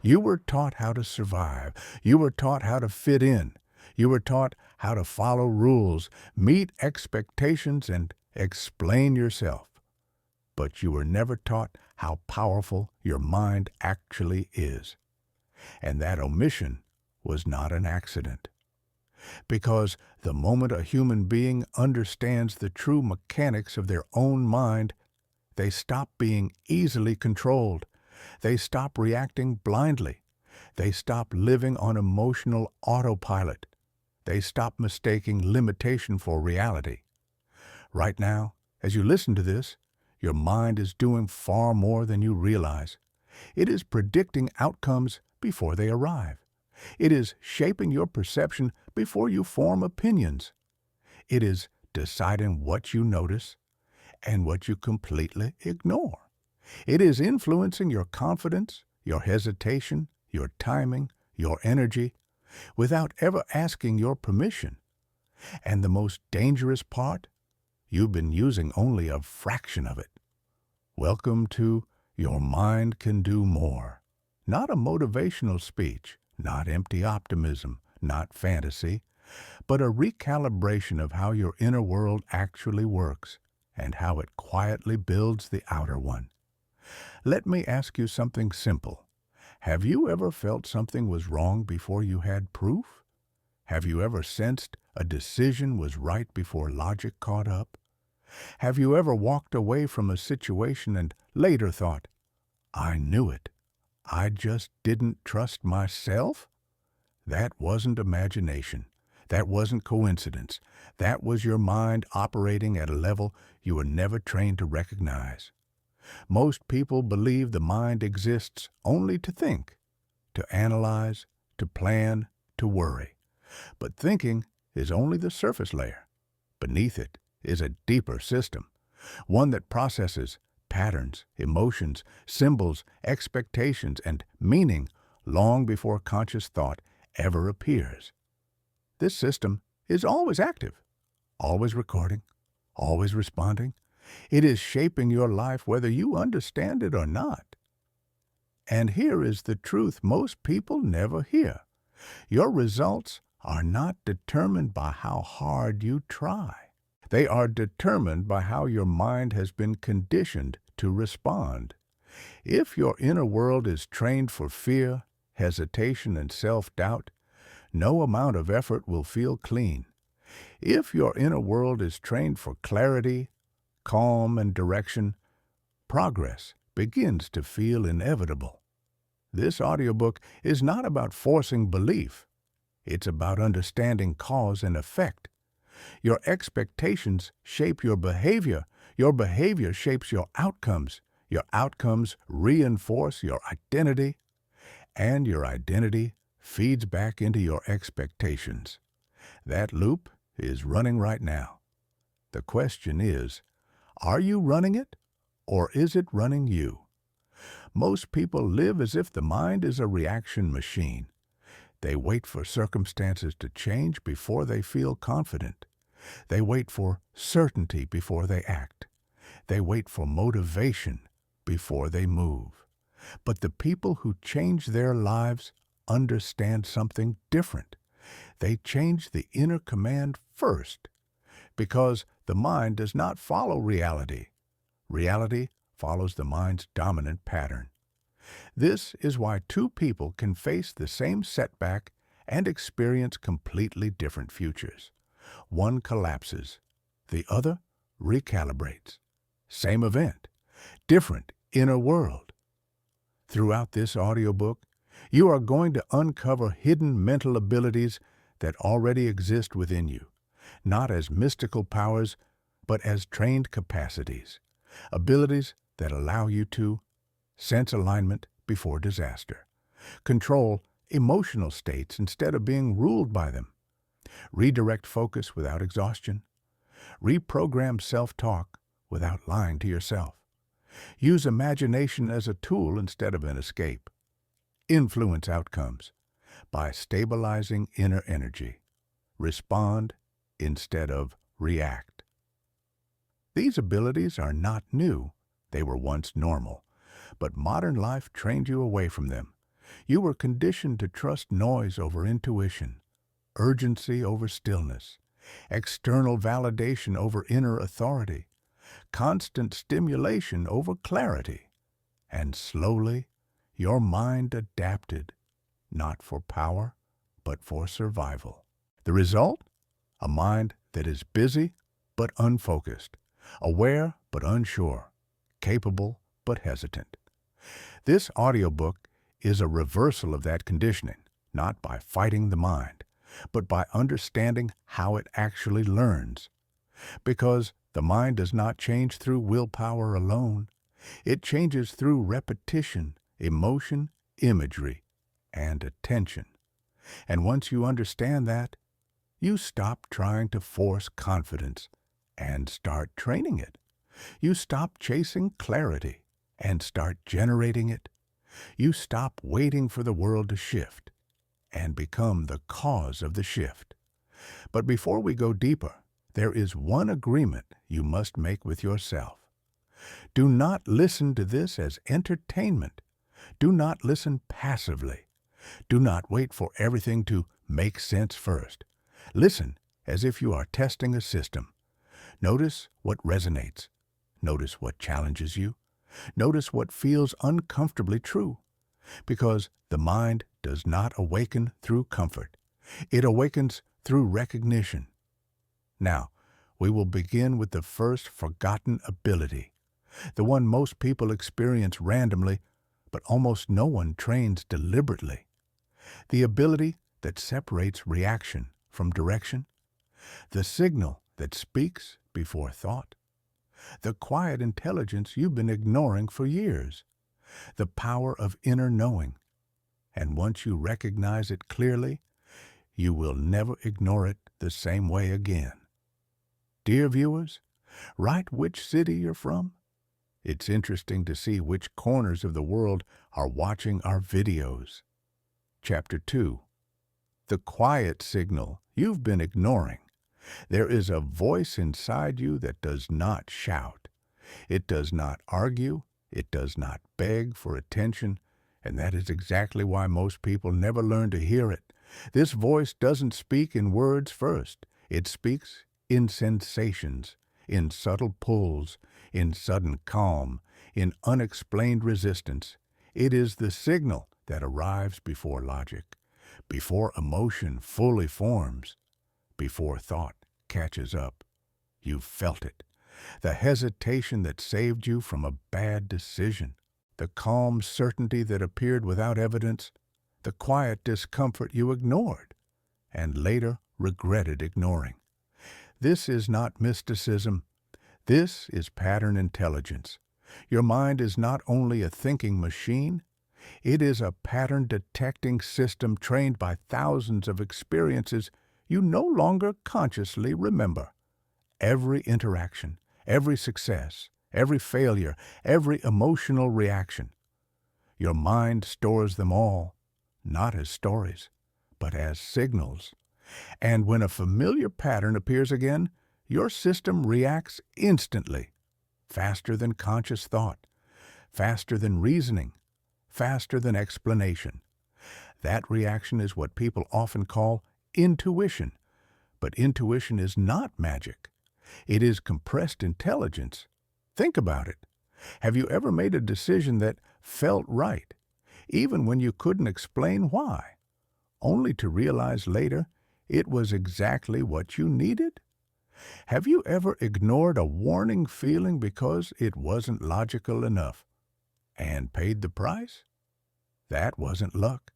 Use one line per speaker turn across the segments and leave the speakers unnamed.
You were taught how to survive. You were taught how to fit in. You were taught how to follow rules, meet expectations, and explain yourself. But you were never taught how powerful your mind actually is. And that omission was not an accident. Because the moment a human being understands the true mechanics of their own mind, they stop being easily controlled. They stop reacting blindly. They stop living on emotional autopilot. They stop mistaking limitation for reality. Right now, as you listen to this, your mind is doing far more than you realize. It is predicting outcomes before they arrive. It is shaping your perception before you form opinions. It is deciding what you notice and what you completely ignore. It is influencing your confidence, your hesitation, your timing, your energy, without ever asking your permission. And the most dangerous part, you've been using only a fraction of it. Welcome to Your Mind Can Do More. Not a motivational speech, not empty optimism, not fantasy, but a recalibration of how your inner world actually works and how it quietly builds the outer one. Let me ask you something simple. Have you ever felt something was wrong before you had proof? Have you ever sensed a decision was right before logic caught up? Have you ever walked away from a situation and later thought, I knew it. I just didn't trust myself? That wasn't imagination. That wasn't coincidence. That was your mind operating at a level you were never trained to recognize. Most people believe the mind exists only to think, to analyze, to plan, to worry. But thinking is only the surface layer. Beneath it is a deeper system, one that processes patterns, emotions, symbols, expectations, and meaning long before conscious thought ever appears. This system is always active, always recording, always responding. It is shaping your life whether you understand it or not. And here is the truth most people never hear. Your results are not determined by how hard you try. They are determined by how your mind has been conditioned to respond. If your inner world is trained for fear, hesitation, and self-doubt, no amount of effort will feel clean. If your inner world is trained for clarity, calm, and direction, progress begins to feel inevitable. This audiobook is not about forcing belief. It's about understanding cause and effect. Your expectations shape your behavior shapes your outcomes reinforce your identity, and your identity feeds back into your expectations. That loop is running right now. The question is, are you running it, or is it running you? Most people live as if the mind is a reaction machine. They wait for circumstances to change before they feel confident. They wait for certainty before they act. They wait for motivation before they move. But the people who change their lives understand something different. They change the inner command first, because the mind does not follow reality. Reality follows the mind's dominant pattern. This is why two people can face the same setback and experience completely different futures. One collapses, the other recalibrates. Same event, different inner world. Throughout this audiobook, you are going to uncover hidden mental abilities that already exist within you, not as mystical powers, but as trained capacities, abilities that allow you to sense alignment before disaster, control emotional states instead of being ruled by them, redirect focus without exhaustion, reprogram self-talk without lying to yourself, use imagination as a tool instead of an escape, influence outcomes by stabilizing inner energy, respond instead of react. These abilities are not new. They were once normal, but modern life trained you away from them. You were conditioned to trust noise over intuition, urgency over stillness, external validation over inner authority, constant stimulation over clarity. And slowly, your mind adapted, not for power, but for survival. The result? A mind that is busy but unfocused, aware but unsure, capable but hesitant. This audiobook is a reversal of that conditioning, not by fighting the mind, but by understanding how it actually learns. Because the mind does not change through willpower alone. It changes through repetition, emotion, imagery, and attention. And once you understand that, you stop trying to force confidence and start training it. You stop chasing clarity and start generating it. You stop waiting for the world to shift and become the cause of the shift. But before we go deeper, there is one agreement you must make with yourself. Do not listen to this as entertainment. Do not listen passively. Do not wait for everything to make sense first. Listen as if you are testing a system. Notice what resonates. Notice what challenges you. Notice what feels uncomfortably true. Because the mind does not awaken through comfort. It awakens through recognition. Now, we will begin with the first forgotten ability, the one most people experience randomly, but almost no one trains deliberately. The ability that separates reaction from direction, the signal that speaks before thought, the quiet intelligence you've been ignoring for years, the power of inner knowing. And once you recognize it clearly, you will never ignore it the same way again. Dear viewers, write which city you're from. It's interesting to see which corners of the world are watching our videos. Chapter 2. The quiet signal you've been ignoring. There is a voice inside you that does not shout. It does not argue. It does not beg for attention. And that is exactly why most people never learn to hear it. This voice doesn't speak in words first. It speaks in sensations, in subtle pulls, in sudden calm, in unexplained resistance. It is the signal that arrives before logic, before emotion fully forms, before thought catches up. You've felt it. The hesitation that saved you from a bad decision, the calm certainty that appeared without evidence, the quiet discomfort you ignored and later regretted ignoring. This is not mysticism. This is pattern intelligence. Your mind is not only a thinking machine, it is a pattern-detecting system trained by thousands of experiences you no longer consciously remember. Every interaction, every success, every failure, every emotional reaction. Your mind stores them all, not as stories, but as signals. And when a familiar pattern appears again, your system reacts instantly, faster than conscious thought, faster than reasoning, faster than explanation. That reaction is what people often call intuition. But intuition is not magic. It is compressed intelligence. Think about it. Have you ever made a decision that felt right, even when you couldn't explain why, only to realize later it was exactly what you needed? Have you ever ignored a warning feeling because it wasn't logical enough and paid the price? That wasn't luck.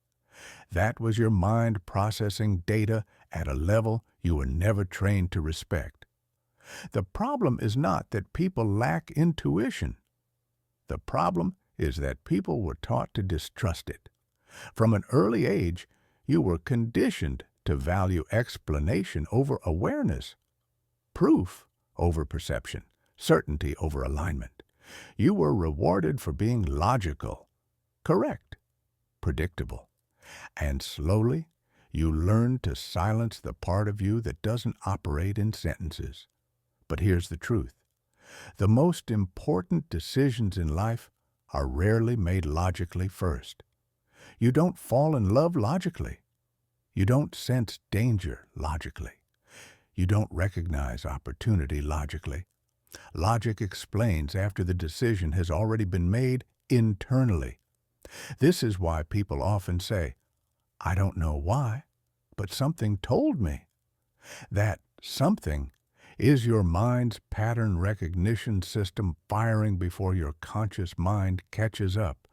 That was your mind processing data at a level you were never trained to respect. The problem is not that people lack intuition. The problem is that people were taught to distrust it. From an early age, you were conditioned to value explanation over awareness, proof over perception, certainty over alignment. You were rewarded for being logical, correct, predictable. And slowly, you learned to silence the part of you that doesn't operate in sentences. But here's the truth. The most important decisions in life are rarely made logically first. You don't fall in love logically. You don't sense danger logically. You don't recognize opportunity logically. Logic explains after the decision has already been made internally. This is why people often say, "I don't know why, but something told me." That something is your mind's pattern recognition system firing before your conscious mind catches up.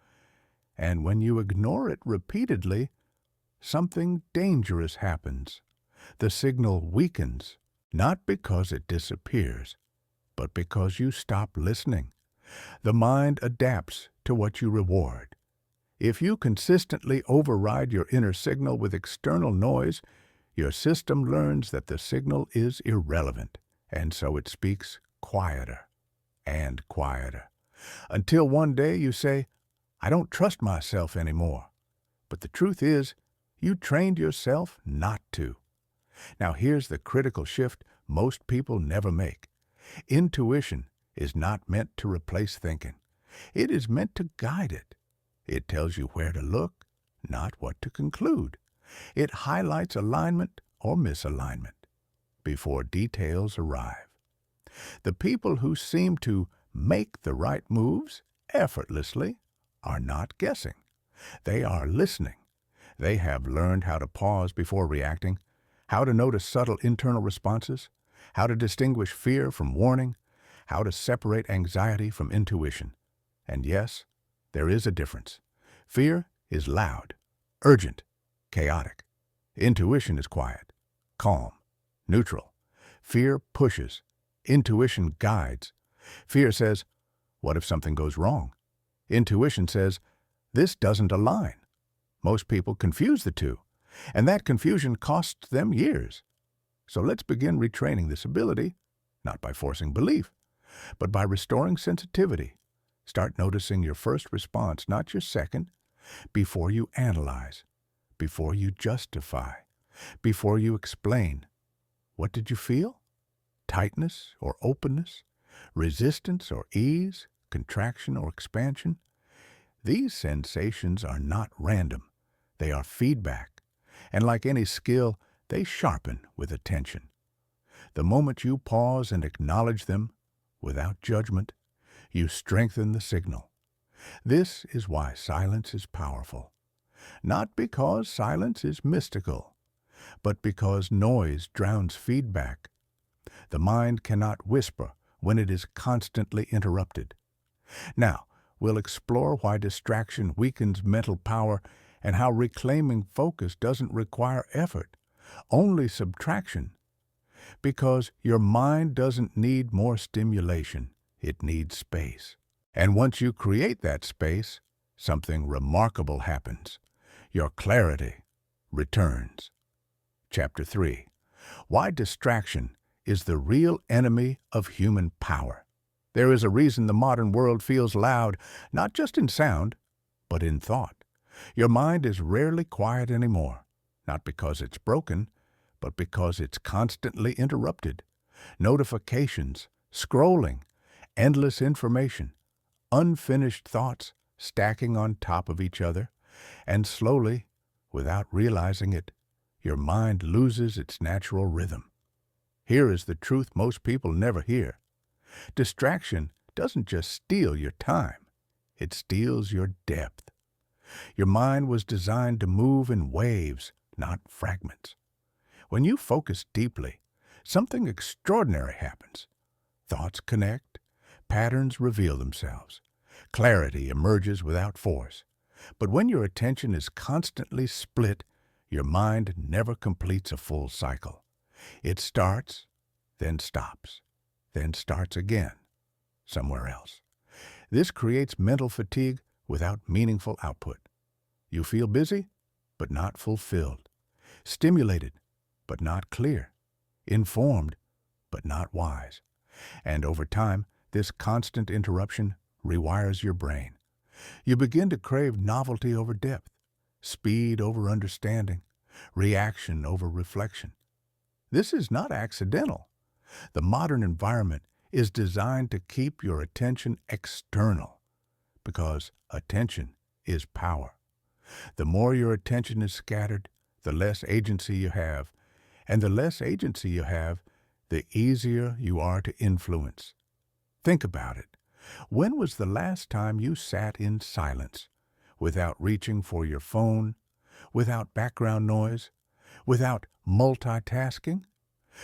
And when you ignore it repeatedly, something dangerous happens. The signal weakens, not because it disappears, but because you stop listening. The mind adapts to what you reward. If you consistently override your inner signal with external noise, your system learns that the signal is irrelevant, and so it speaks quieter and quieter, until one day you say, "I don't trust myself anymore." But the truth is, you trained yourself not to. Now here's the critical shift most people never make. Intuition is not meant to replace thinking. It is meant to guide it. It tells you where to look, not what to conclude. It highlights alignment or misalignment before details arrive. The people who seem to make the right moves effortlessly are not guessing. They are listening. They have learned how to pause before reacting, how to notice subtle internal responses, how to distinguish fear from warning, how to separate anxiety from intuition. And yes, there is a difference. Fear is loud, urgent, chaotic. Intuition is quiet, calm, neutral. Fear pushes. Intuition guides. Fear says, "What if something goes wrong?" Intuition says, "This doesn't align." Most people confuse the two, and that confusion costs them years. So let's begin retraining this ability, not by forcing belief, but by restoring sensitivity. Start noticing your first response, not your second, before you analyze, before you justify, before you explain. What did you feel? Tightness or openness? Resistance or ease? Contraction or expansion? These sensations are not random. They are feedback, and like any skill, they sharpen with attention. The moment you pause and acknowledge them, without judgment, you strengthen the signal. This is why silence is powerful. Not because silence is mystical, but because noise drowns feedback. The mind cannot whisper when it is constantly interrupted. Now, we'll explore why distraction weakens mental power and how reclaiming focus doesn't require effort, only subtraction. Because your mind doesn't need more stimulation, it needs space. And once you create that space, something remarkable happens. Your clarity returns. Chapter 3. Why distraction is the real enemy of human power. There is a reason the modern world feels loud, not just in sound, but in thought. Your mind is rarely quiet anymore, not because it's broken, but because it's constantly interrupted. Notifications, scrolling, endless information, unfinished thoughts stacking on top of each other, and slowly, without realizing it, your mind loses its natural rhythm. Here is the truth most people never hear. Distraction doesn't just steal your time, it steals your depth. Your mind was designed to move in waves, not fragments. When you focus deeply, something extraordinary happens. Thoughts connect, patterns reveal themselves, clarity emerges without force. But when your attention is constantly split, your mind never completes a full cycle. It starts, then stops, then starts again, somewhere else. This creates mental fatigue without meaningful output. You feel busy, but not fulfilled. Stimulated, but not clear. Informed, but not wise. And over time, this constant interruption rewires your brain. You begin to crave novelty over depth, speed over understanding, reaction over reflection. This is not accidental. The modern environment is designed to keep your attention external, because attention is power. The more your attention is scattered, the less agency you have, and the less agency you have, the easier you are to influence. Think about it. When was the last time you sat in silence, without reaching for your phone, without background noise, without multitasking?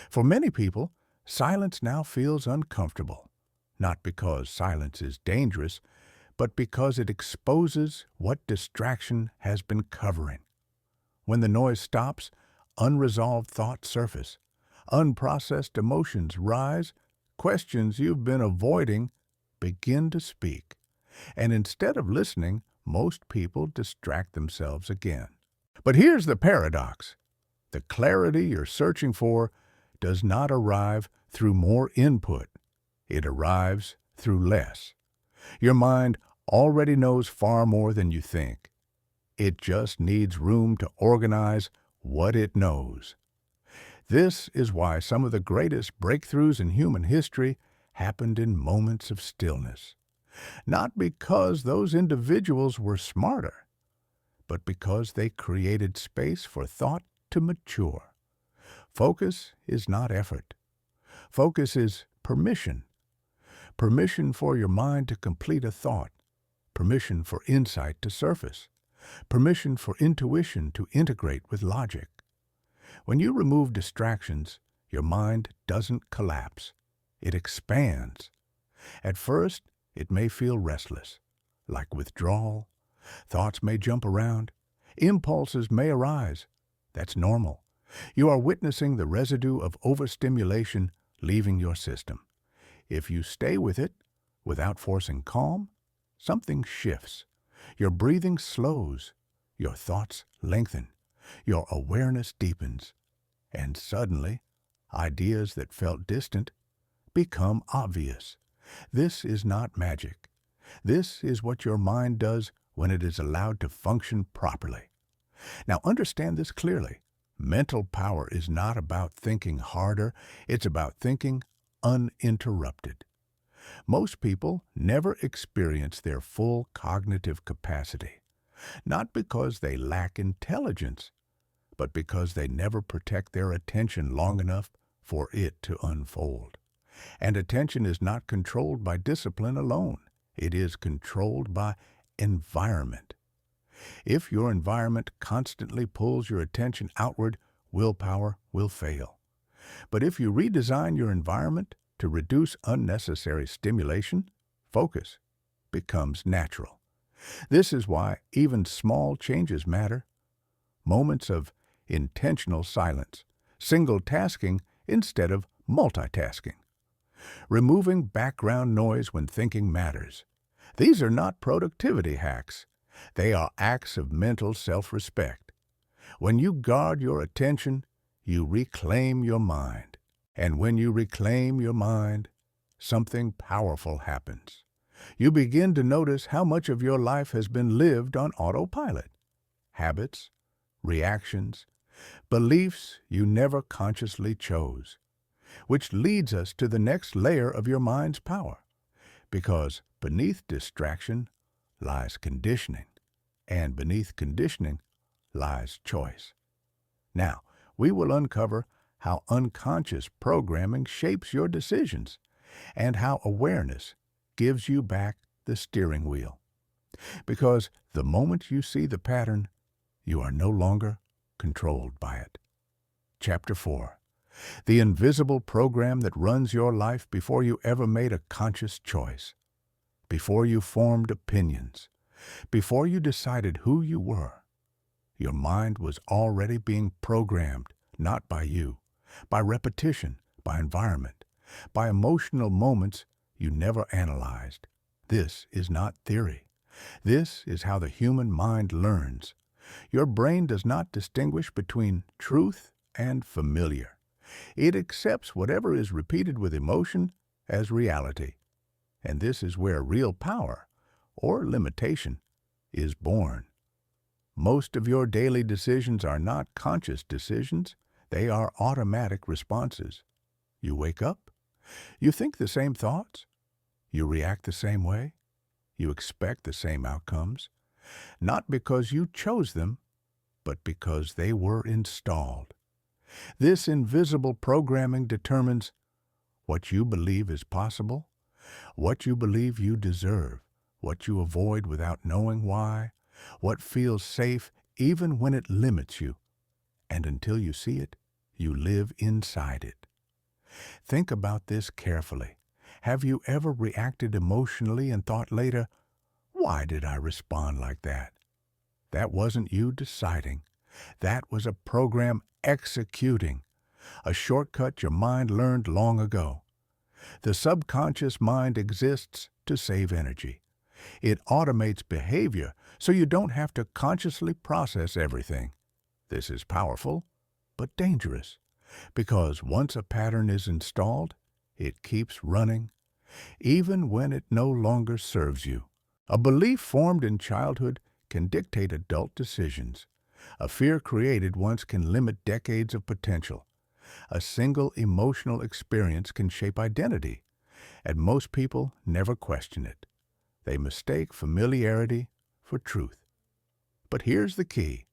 For many people, silence now feels uncomfortable, not because silence is dangerous, but because it exposes what distraction has been covering. When the noise stops, unresolved thoughts surface, unprocessed emotions rise, questions you've been avoiding begin to speak. And instead of listening, most people distract themselves again. But here's the paradox. The clarity you're searching for does not arrive through more input. It arrives through less. Your mind already knows far more than you think. It just needs room to organize what it knows. This is why some of the greatest breakthroughs in human history happened in moments of stillness. Not because those individuals were smarter, but because they created space for thought to mature. Focus is not effort. Focus is permission. Permission for your mind to complete a thought. Permission for insight to surface. Permission for intuition to integrate with logic. When you remove distractions, your mind doesn't collapse. It expands. At first, it may feel restless, like withdrawal. Thoughts may jump around. Impulses may arise. That's normal. You are witnessing the residue of overstimulation leaving your system. If you stay with it, without forcing calm, something shifts. Your breathing slows. Your thoughts lengthen. Your awareness deepens. And suddenly, ideas that felt distant become obvious. This is not magic. This is what your mind does when it is allowed to function properly. Now understand this clearly. Mental power is not about thinking harder. It's about thinking uninterrupted. Most people never experience their full cognitive capacity, not because they lack intelligence, but because they never protect their attention long enough for it to unfold. And attention is not controlled by discipline alone. It is controlled by environment. If your environment constantly pulls your attention outward, willpower will fail. But if you redesign your environment to reduce unnecessary stimulation, focus becomes natural. This is why even small changes matter. Moments of intentional silence, single tasking instead of multitasking. Removing background noise when thinking matters. These are not productivity hacks. They are acts of mental self-respect. When you guard your attention, you reclaim your mind. And when you reclaim your mind, something powerful happens. You begin to notice how much of your life has been lived on autopilot. Habits, reactions, beliefs you never consciously chose. Which leads us to the next layer of your mind's power. Because beneath distraction lies conditioning, and beneath conditioning lies choice. Now, we will uncover how unconscious programming shapes your decisions, and how awareness gives you back the steering wheel. Because the moment you see the pattern, you are no longer controlled by it. Chapter 4. The invisible program that runs your life before you ever made a conscious choice, before you formed opinions, before you decided who you were. Your mind was already being programmed, not by you, by repetition, by environment, by emotional moments you never analyzed. This is not theory. This is how the human mind learns. Your brain does not distinguish between truth and familiar. It accepts whatever is repeated with emotion as reality. And this is where real power, or limitation, is born. Most of your daily decisions are not conscious decisions. They are automatic responses. You wake up. You think the same thoughts. You react the same way. You expect the same outcomes. not because you chose them, but because they were installed. This invisible programming determines what you believe is possible, what you believe you deserve, what you avoid without knowing why, what feels safe even when it limits you, and until you see it, you live inside it. Think about this carefully. Have you ever reacted emotionally and thought later, why did I respond like that? That wasn't you deciding. That was a program executing, a shortcut your mind learned long ago. The subconscious mind exists to save energy. It automates behavior so you don't have to consciously process everything. This is powerful, but dangerous, because once a pattern is installed, it keeps running, even when it no longer serves you. A belief formed in childhood can dictate adult decisions. A fear created once can limit decades of potential. A single emotional experience can shape identity, and most people never question it. They mistake familiarity for truth. But here's the key.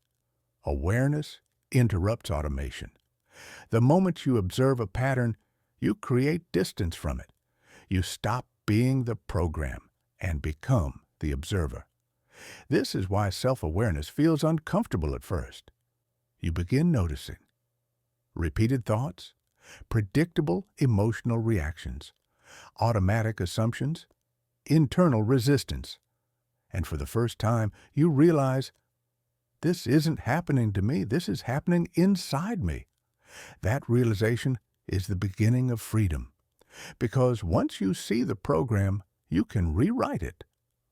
Awareness interrupts automation. The moment you observe a pattern, you create distance from it. You stop being the program and become the observer. This is why self-awareness feels uncomfortable at first. You begin noticing repeated thoughts, predictable emotional reactions, automatic assumptions, internal resistance. And for the first time, you realize this isn't happening to me, this is happening inside me. That realization is the beginning of freedom. Because once you see the program, you can rewrite it.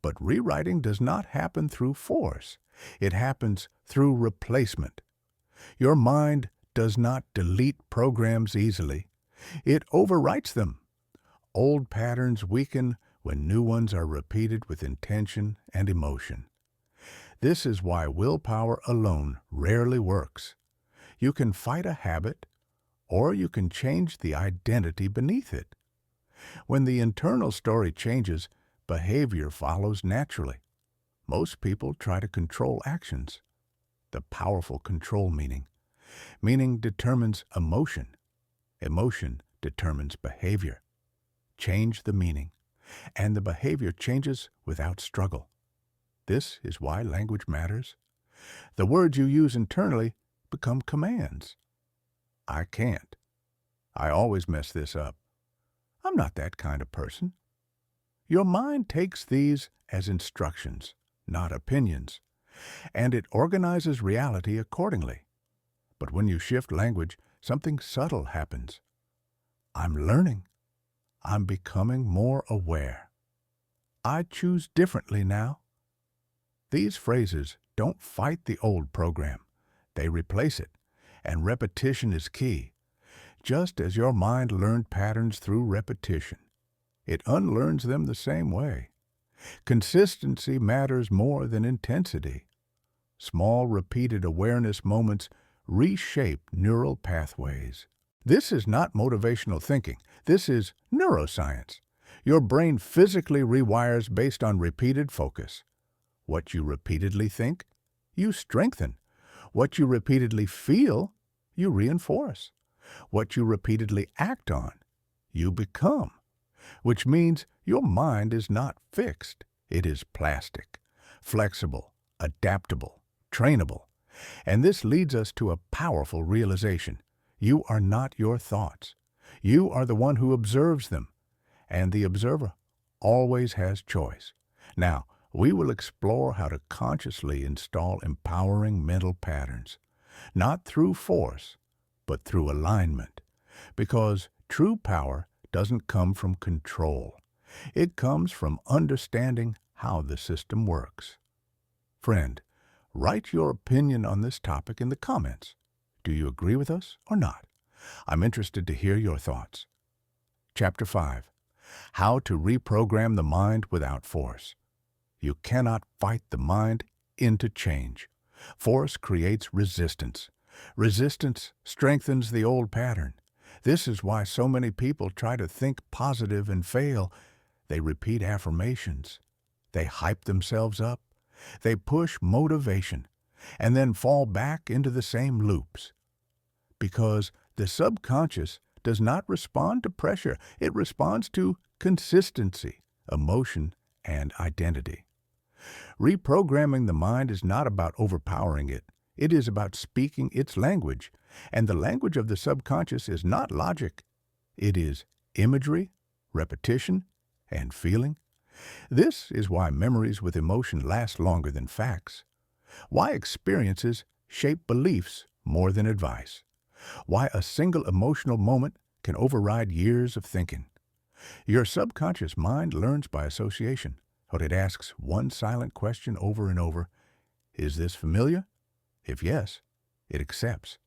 But rewriting does not happen through force. It happens through replacement. Your mind does not delete programs easily. It overwrites them. Old patterns weaken when new ones are repeated with intention and emotion. This is why willpower alone rarely works. You can fight a habit, or you can change the identity beneath it. When the internal story changes, behavior follows naturally. Most people try to control actions. The powerful control meaning. Meaning determines emotion. Emotion determines behavior. Change the meaning, and the behavior changes without struggle. This is why language matters. The words you use internally become commands. I can't. I always mess this up. I'm not that kind of person. Your mind takes these as instructions, not opinions, and it organizes reality accordingly. But when you shift language, something subtle happens. I'm learning. I'm becoming more aware. I choose differently now. These phrases don't fight the old program. They replace it, and repetition is key. Just as your mind learned patterns through repetition, it unlearns them the same way. Consistency matters more than intensity. Small, repeated awareness moments reshape neural pathways. This is not motivational thinking. This is neuroscience. Your brain physically rewires based on repeated focus. What you repeatedly think, you strengthen. What you repeatedly feel, you reinforce. What you repeatedly act on, you become. Which means your mind is not fixed. It is plastic, flexible, adaptable, trainable. And this leads us to a powerful realization. You are not your thoughts. You are the one who observes them. And the observer always has choice. Now, we will explore how to consciously install empowering mental patterns, not through force, but through alignment. Because true power doesn't come from control. It comes from understanding how the system works. Friend, write your opinion on this topic in the comments. Do you agree with us or not? I'm interested to hear your thoughts. Chapter 5. How to reprogram the mind without force. You cannot fight the mind into change. Force creates resistance. Resistance strengthens the old pattern. This is why so many people try to think positive and fail. They repeat affirmations. They hype themselves up. They push motivation and then fall back into the same loops because the subconscious does not respond to pressure. It responds to consistency, emotion, and identity. Reprogramming the mind is not about overpowering it. It is about speaking its language. And the language of the subconscious is not logic. It is imagery, repetition, and feeling. This is why memories with emotion last longer than facts. Why experiences shape beliefs more than advice. Why a single emotional moment can override years of thinking. Your subconscious mind learns by association, but it asks one silent question over and over. Is this familiar? If yes, it accepts.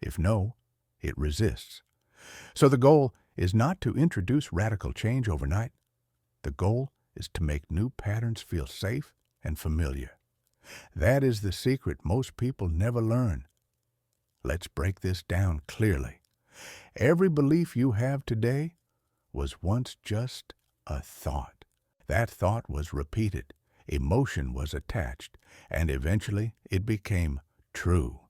If no, it resists. So the goal is not to introduce radical change overnight. The goal is to make new patterns feel safe and familiar. That is the secret most people never learn. Let's break this down clearly. Every belief you have today was once just a thought. That thought was repeated, emotion was attached, and eventually it became true.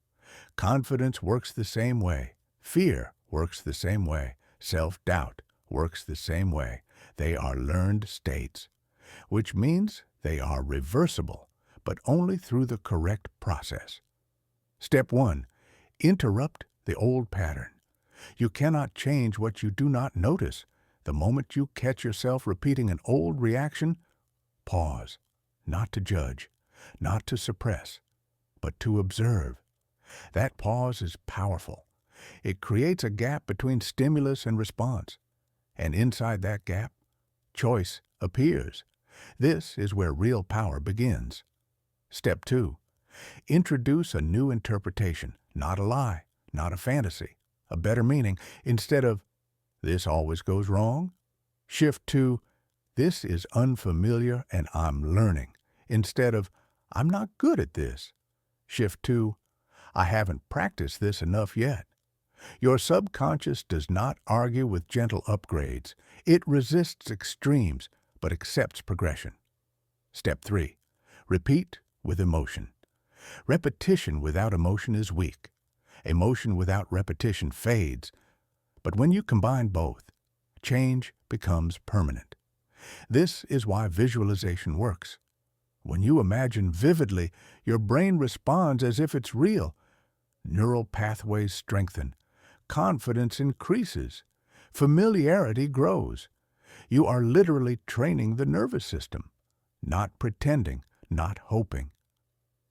Confidence works the same way. Fear works the same way. Self-doubt works the same way. They are learned states, which means they are reversible, but only through the correct process. Step 1. Interrupt the old pattern. You cannot change what you do not notice. The moment you catch yourself repeating an old reaction, pause, not to judge, not to suppress, but to observe. That pause is powerful. It creates a gap between stimulus and response, and inside that gap, choice appears. This is where real power begins. Step 2. Introduce a new interpretation, not a lie, not a fantasy, a better meaning. Instead of, this always goes wrong, shift to, this is unfamiliar and I'm learning. Instead of, I'm not good at this, shift to, I haven't practiced this enough yet. Your subconscious does not argue with gentle upgrades. It resists extremes, but accepts progression. Step 3. Repeat with emotion. Repetition without emotion is weak. Emotion without repetition fades. But when you combine both, change becomes permanent. This is why visualization works. When you imagine vividly, your brain responds as if it's real. Neural pathways strengthen. Confidence increases. Familiarity grows. You are literally training the nervous system. Not pretending, not hoping.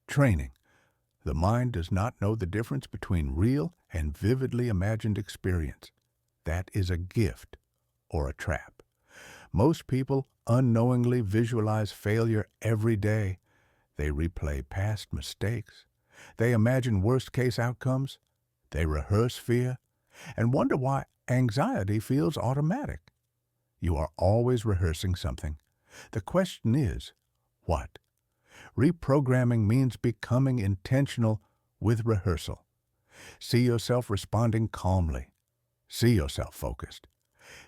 Training. The mind does not know the difference between real and vividly imagined experience. That is a gift or a trap. Most people unknowingly visualize failure every day. They replay past mistakes. They imagine worst-case outcomes. They rehearse fear and wonder why anxiety feels automatic. You are always rehearsing something. The question is, what? Reprogramming means becoming intentional with rehearsal. See yourself responding calmly. See yourself focused.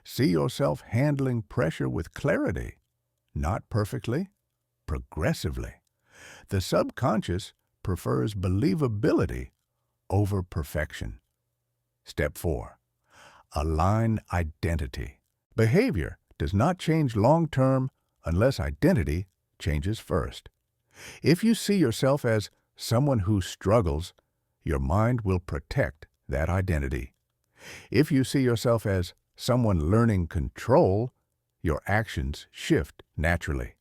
See yourself handling pressure with clarity, not perfectly, progressively. The subconscious prefers believability over perfection. Step 4. Align identity. Behavior does not change long-term unless identity changes first. If you see yourself as someone who struggles, your mind will protect that identity. If you see yourself as someone learning control, your actions shift naturally.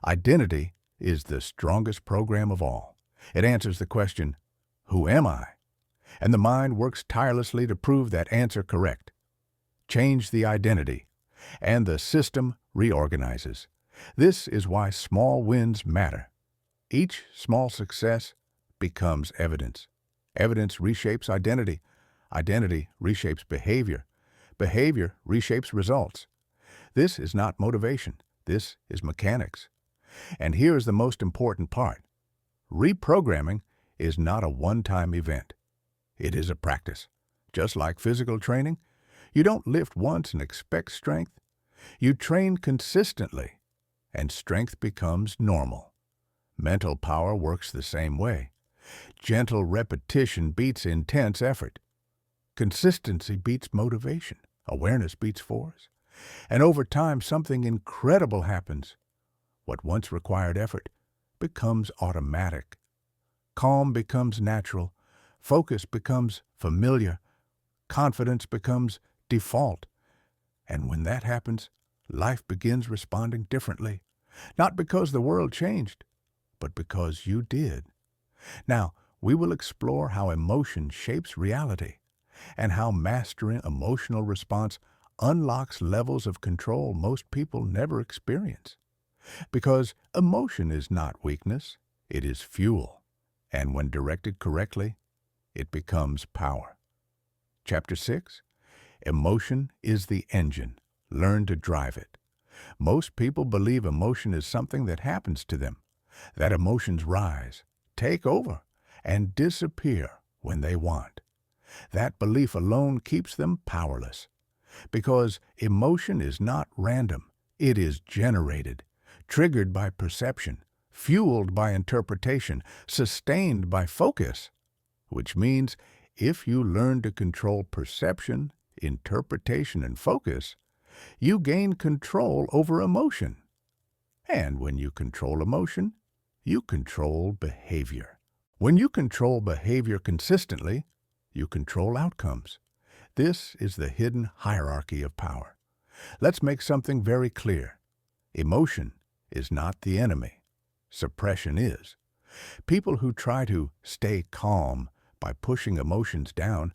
Identity is the strongest program of all. It answers the question, who am I? And the mind works tirelessly to prove that answer correct. Change the identity, and the system reorganizes. This is why small wins matter. Each small success becomes evidence. Evidence reshapes identity. Identity reshapes behavior. Behavior reshapes results. This is not motivation. This is mechanics. And here is the most important part. Reprogramming is not a one-time event. It is a practice. Just like physical training, you don't lift once and expect strength. You train consistently, and strength becomes normal. Mental power works the same way. Gentle repetition beats intense effort. Consistency beats motivation. Awareness beats force. And over time, something incredible happens. What once required effort becomes automatic. Calm becomes natural. Focus becomes familiar. Confidence becomes default. And when that happens, life begins responding differently. Not because the world changed, but because you did. Now, we will explore how emotion shapes reality and how mastering emotional response unlocks levels of control most people never experience. Because emotion is not weakness, it is fuel. And when directed correctly, it becomes power. Chapter 6. Emotion is the engine. Learn to drive it. Most people believe emotion is something that happens to them, that emotions rise, take over, and disappear when they want. That belief alone keeps them powerless. Because emotion is not random, it is generated, triggered by perception, fueled by interpretation, sustained by focus. Which means if you learn to control perception, interpretation, and focus, you gain control over emotion. And when you control emotion, you control behavior. When you control behavior consistently, you control outcomes. This is the hidden hierarchy of power. Let's make something very clear. Emotion is not the enemy. Suppression is. People who try to stay calm by pushing emotions down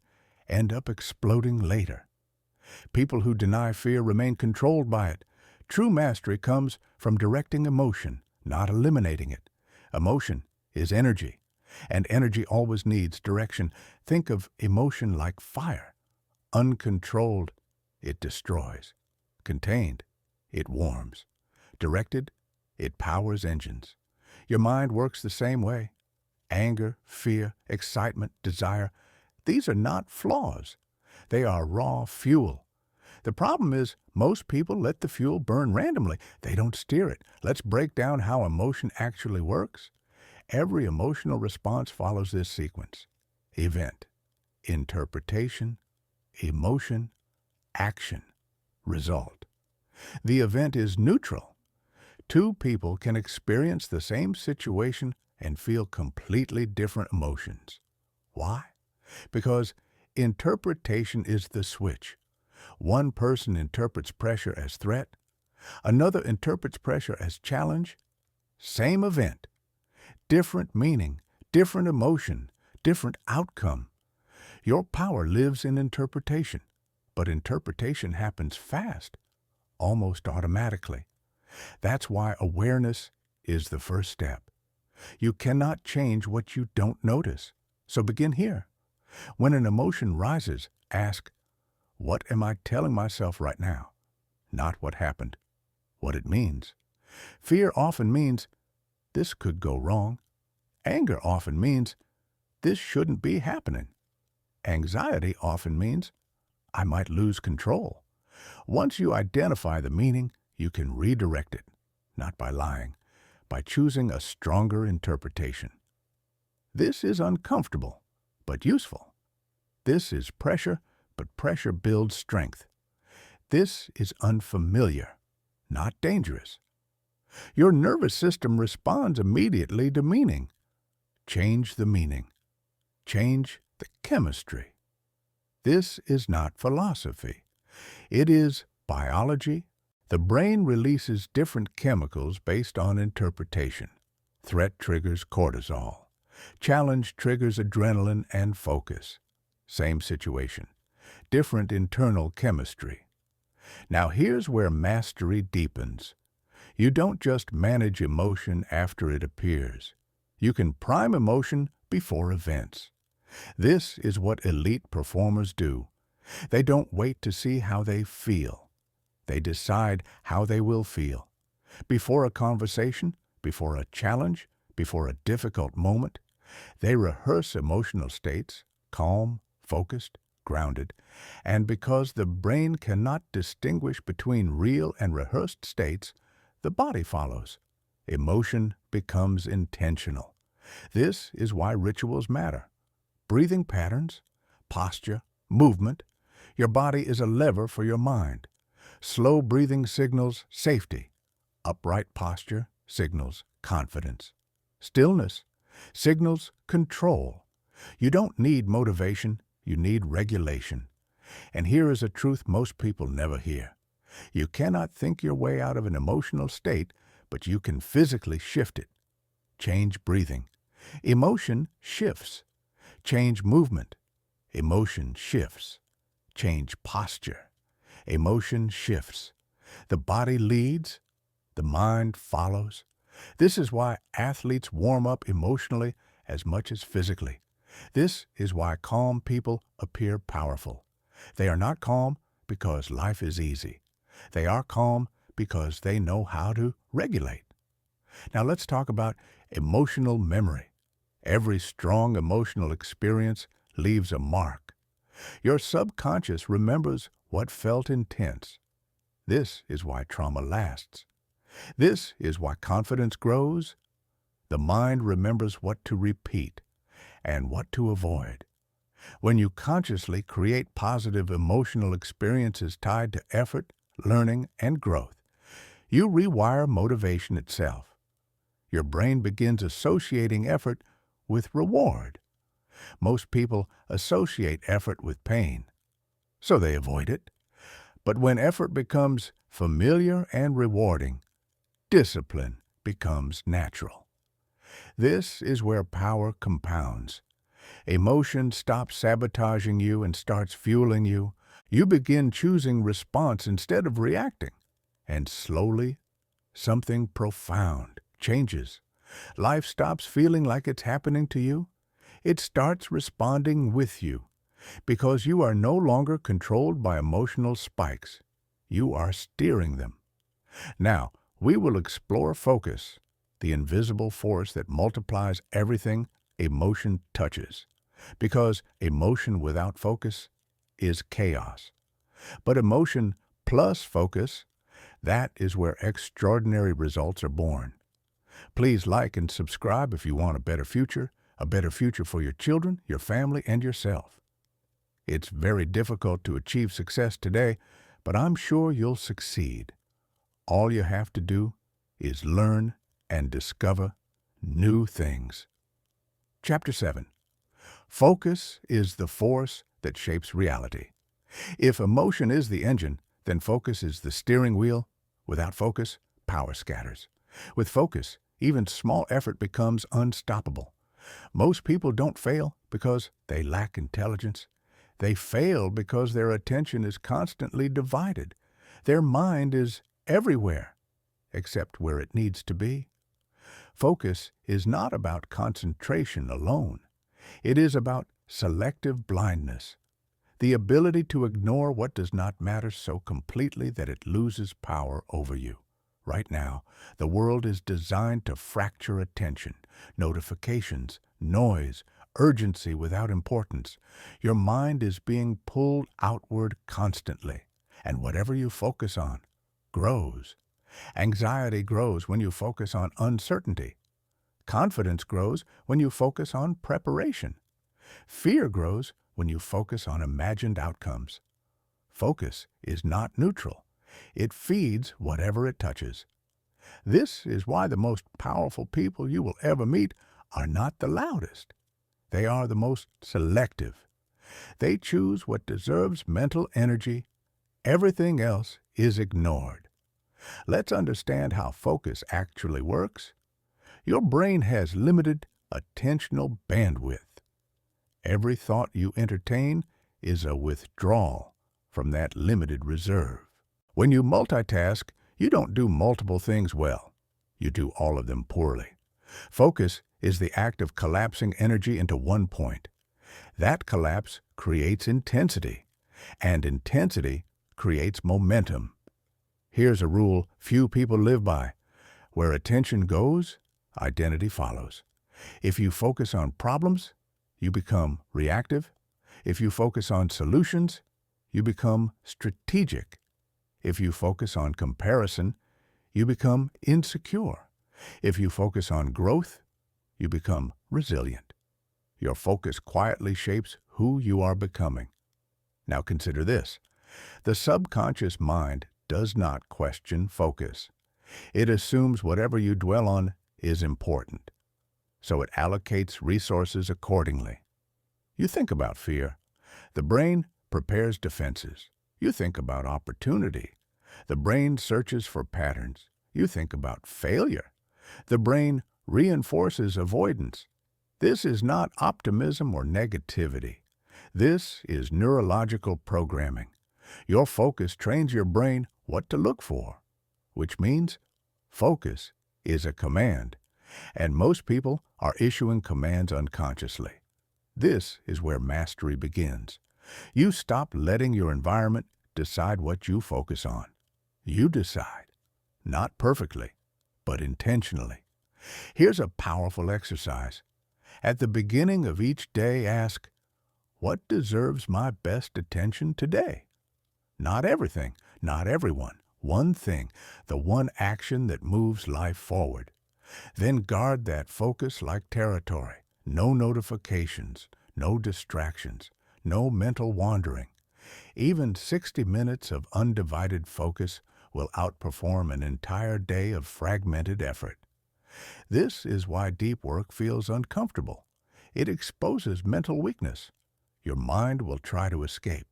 end up exploding later. People who deny fear remain controlled by it. True mastery comes from directing emotion, not eliminating it. Emotion is energy, and energy always needs direction. Think of emotion like fire. Uncontrolled, it destroys. Contained, it warms. Directed, it powers engines. Your mind works the same way. Anger, fear, excitement, desire, these are not flaws. They are raw fuel. The problem is most people let the fuel burn randomly. They don't steer it. Let's break down how emotion actually works. Every emotional response follows this sequence. Event, interpretation, emotion, action, result. The event is neutral. Two people can experience the same situation and feel completely different emotions. Why? Because interpretation is the switch. One person interprets pressure as threat. Another interprets pressure as challenge. Same event. Different meaning, different emotion, different outcome. Your power lives in interpretation, but interpretation happens fast, almost automatically. That's why awareness is the first step. You cannot change what you don't notice. So begin here. When an emotion rises, ask, what am I telling myself right now? Not what happened, what it means. Fear often means, this could go wrong. Anger often means, this shouldn't be happening. Anxiety often means, I might lose control. Once you identify the meaning, you can redirect it, not by lying, by choosing a stronger interpretation. This is uncomfortable, but useful. This is pressure, but pressure builds strength. This is unfamiliar, not dangerous. Your nervous system responds immediately to meaning. Change the meaning. Change the chemistry. This is not philosophy. It is biology. The brain releases different chemicals based on interpretation. Threat triggers cortisol. Challenge triggers adrenaline and focus. Same situation. Different internal chemistry. Now here's where mastery deepens. You don't just manage emotion after it appears. You can prime emotion before events. This is what elite performers do. They don't wait to see how they feel. They decide how they will feel. Before a conversation, before a challenge, before a difficult moment, they rehearse emotional states, calm, focused, grounded, and because the brain cannot distinguish between real and rehearsed states, the body follows. emotion becomes intentional. This is why rituals matter. Breathing patterns, posture, movement. Your body is a lever for your mind. Slow breathing signals safety. Upright posture signals confidence. Stillness signals control. You don't need motivation, you need regulation. And here is a truth most people never hear. You cannot think your way out of an emotional state, but you can physically shift it. Change breathing. Emotion shifts. Change movement. Emotion shifts. Change posture. Emotion shifts. The body leads. The mind follows. This is why athletes warm up emotionally as much as physically. This is why calm people appear powerful. They are not calm because life is easy. They are calm because they know how to regulate. Now let's talk about emotional memory. Every strong emotional experience leaves a mark. Your subconscious remembers what felt intense. This is why trauma lasts. This is why confidence grows. The mind remembers what to repeat and what to avoid. When you consciously create positive emotional experiences tied to effort, learning, and growth, you rewire motivation itself. Your brain begins associating effort with reward. Most people associate effort with pain, so they avoid it. But when effort becomes familiar and rewarding, discipline becomes natural. This is where power compounds. Emotion stops sabotaging you and starts fueling you. You begin choosing response instead of reacting. And slowly, something profound changes. Life stops feeling like it's happening to you. It starts responding with you, because you are no longer controlled by emotional spikes. You are steering them. Now, we will explore focus, the invisible force that multiplies everything emotion touches, because emotion without focus is chaos. But emotion plus focus, that is where extraordinary results are born. Please like and subscribe if you want a better future for your children, your family, and yourself. It's very difficult to achieve success today, but I'm sure you'll succeed. All you have to do is learn and discover new things. Chapter 7. Focus is the force that shapes reality. If emotion is the engine, then focus is the steering wheel. Without focus, power scatters. With focus, even small effort becomes unstoppable. Most people don't fail because they lack intelligence. They fail because their attention is constantly divided. Their mind is everywhere, except where it needs to be. Focus is not about concentration alone. It is about selective blindness, the ability to ignore what does not matter so completely that it loses power over you. Right now, the world is designed to fracture attention, notifications, noise, urgency without importance. Your mind is being pulled outward constantly, and whatever you focus on grows. Anxiety grows when you focus on uncertainty. Confidence grows when you focus on preparation. Fear grows when you focus on imagined outcomes. Focus is not neutral. It feeds whatever it touches. This is why the most powerful people you will ever meet are not the loudest. They are the most selective. They choose what deserves mental energy. Everything else is ignored. Let's understand how focus actually works. Your brain has limited attentional bandwidth. Every thought you entertain is a withdrawal from that limited reserve. When you multitask, you don't do multiple things well. You do all of them poorly. Focus is the act of collapsing energy into one point. That collapse creates intensity, and intensity creates momentum. Here's a rule few people live by. Where attention goes, identity follows. If you focus on problems, you become reactive. If you focus on solutions, you become strategic. If you focus on comparison, you become insecure. If you focus on growth, you become resilient. Your focus quietly shapes who you are becoming. Now consider this. The subconscious mind does not question focus. It assumes whatever you dwell on is important, so it allocates resources accordingly. You think about fear. The brain prepares defenses. You think about opportunity. The brain searches for patterns. You think about failure. The brain reinforces avoidance. This is not optimism or negativity. This is neurological programming. Your focus trains your brain what to look for, which means focus is a command, and most people are issuing commands unconsciously. This is where mastery begins. You stop letting your environment decide what you focus on. You decide, not perfectly, but intentionally. Here's a powerful exercise. At the beginning of each day, ask, what deserves my best attention today? Not everything, not everyone. One thing, the one action that moves life forward. Then guard that focus like territory. No notifications, no distractions, no mental wandering. Even 60 minutes of undivided focus will outperform an entire day of fragmented effort. This is why deep work feels uncomfortable. It exposes mental weakness. Your mind will try to escape.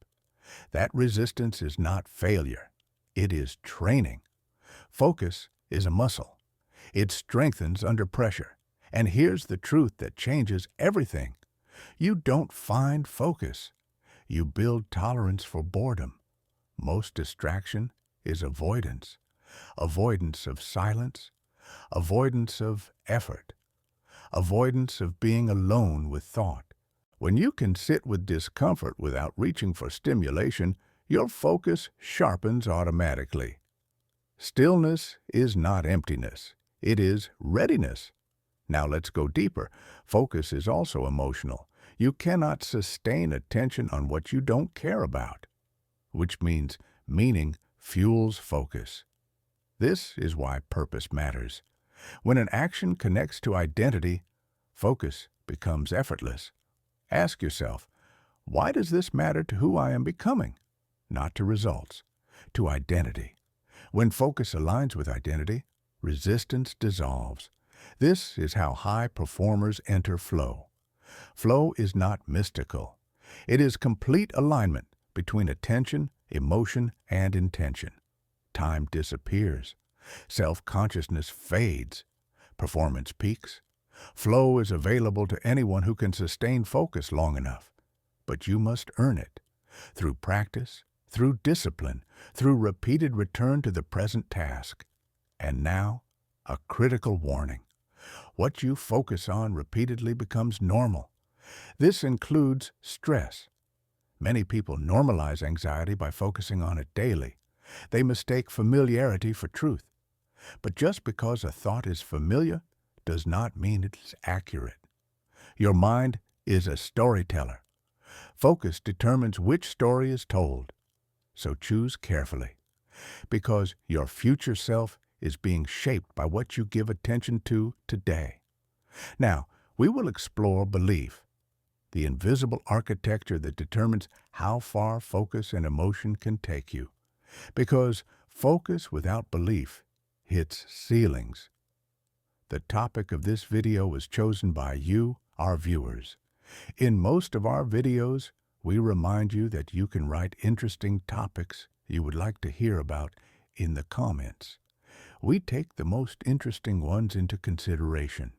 That resistance is not failure. It is training. Focus is a muscle. It strengthens under pressure. And here's the truth that changes everything. You don't find focus. You build tolerance for boredom. Most distraction is avoidance. Avoidance of silence. Avoidance of effort. Avoidance of being alone with thought. When you can sit with discomfort without reaching for stimulation, your focus sharpens automatically. Stillness is not emptiness. It is readiness. Now let's go deeper. Focus is also emotional. You cannot sustain attention on what you don't care about, which means meaning fuels focus. This is why purpose matters. When an action connects to identity, focus becomes effortless. Ask yourself, why does this matter to who I am becoming? Not to results, to identity. When focus aligns with identity, resistance dissolves. This is how high performers enter flow. Flow is not mystical. It is complete alignment between attention, emotion, and intention. Time disappears. Self-consciousness fades. Performance peaks. Flow is available to anyone who can sustain focus long enough. But you must earn it. Through practice, through discipline, through repeated return to the present task. And now, a critical warning. What you focus on repeatedly becomes normal. This includes stress. Many people normalize anxiety by focusing on it daily. They mistake familiarity for truth. But just because a thought is familiar does not mean it is accurate. Your mind is a storyteller. Focus determines which story is told. So choose carefully, because your future self is being shaped by what you give attention to today. Now, we will explore belief, the invisible architecture that determines how far focus and emotion can take you. Because focus without belief hits ceilings. The topic of this video was chosen by you, our viewers. In most of our videos, we remind you that you can write interesting topics you would like to hear about in the comments. We take the most interesting ones into consideration.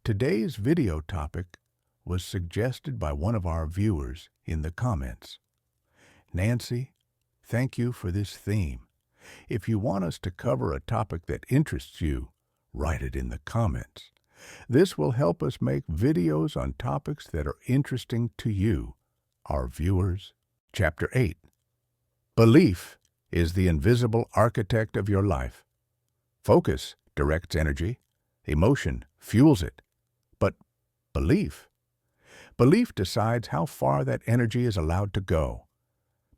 Today's video topic was suggested by one of our viewers in the comments. Nancy, thank you for this theme. If you want us to cover a topic that interests you, write it in the comments. This will help us make videos on topics that are interesting to you, our viewers. Chapter 8. Belief is the invisible architect of your life. Focus directs energy. Emotion fuels it. But belief? Belief decides how far that energy is allowed to go.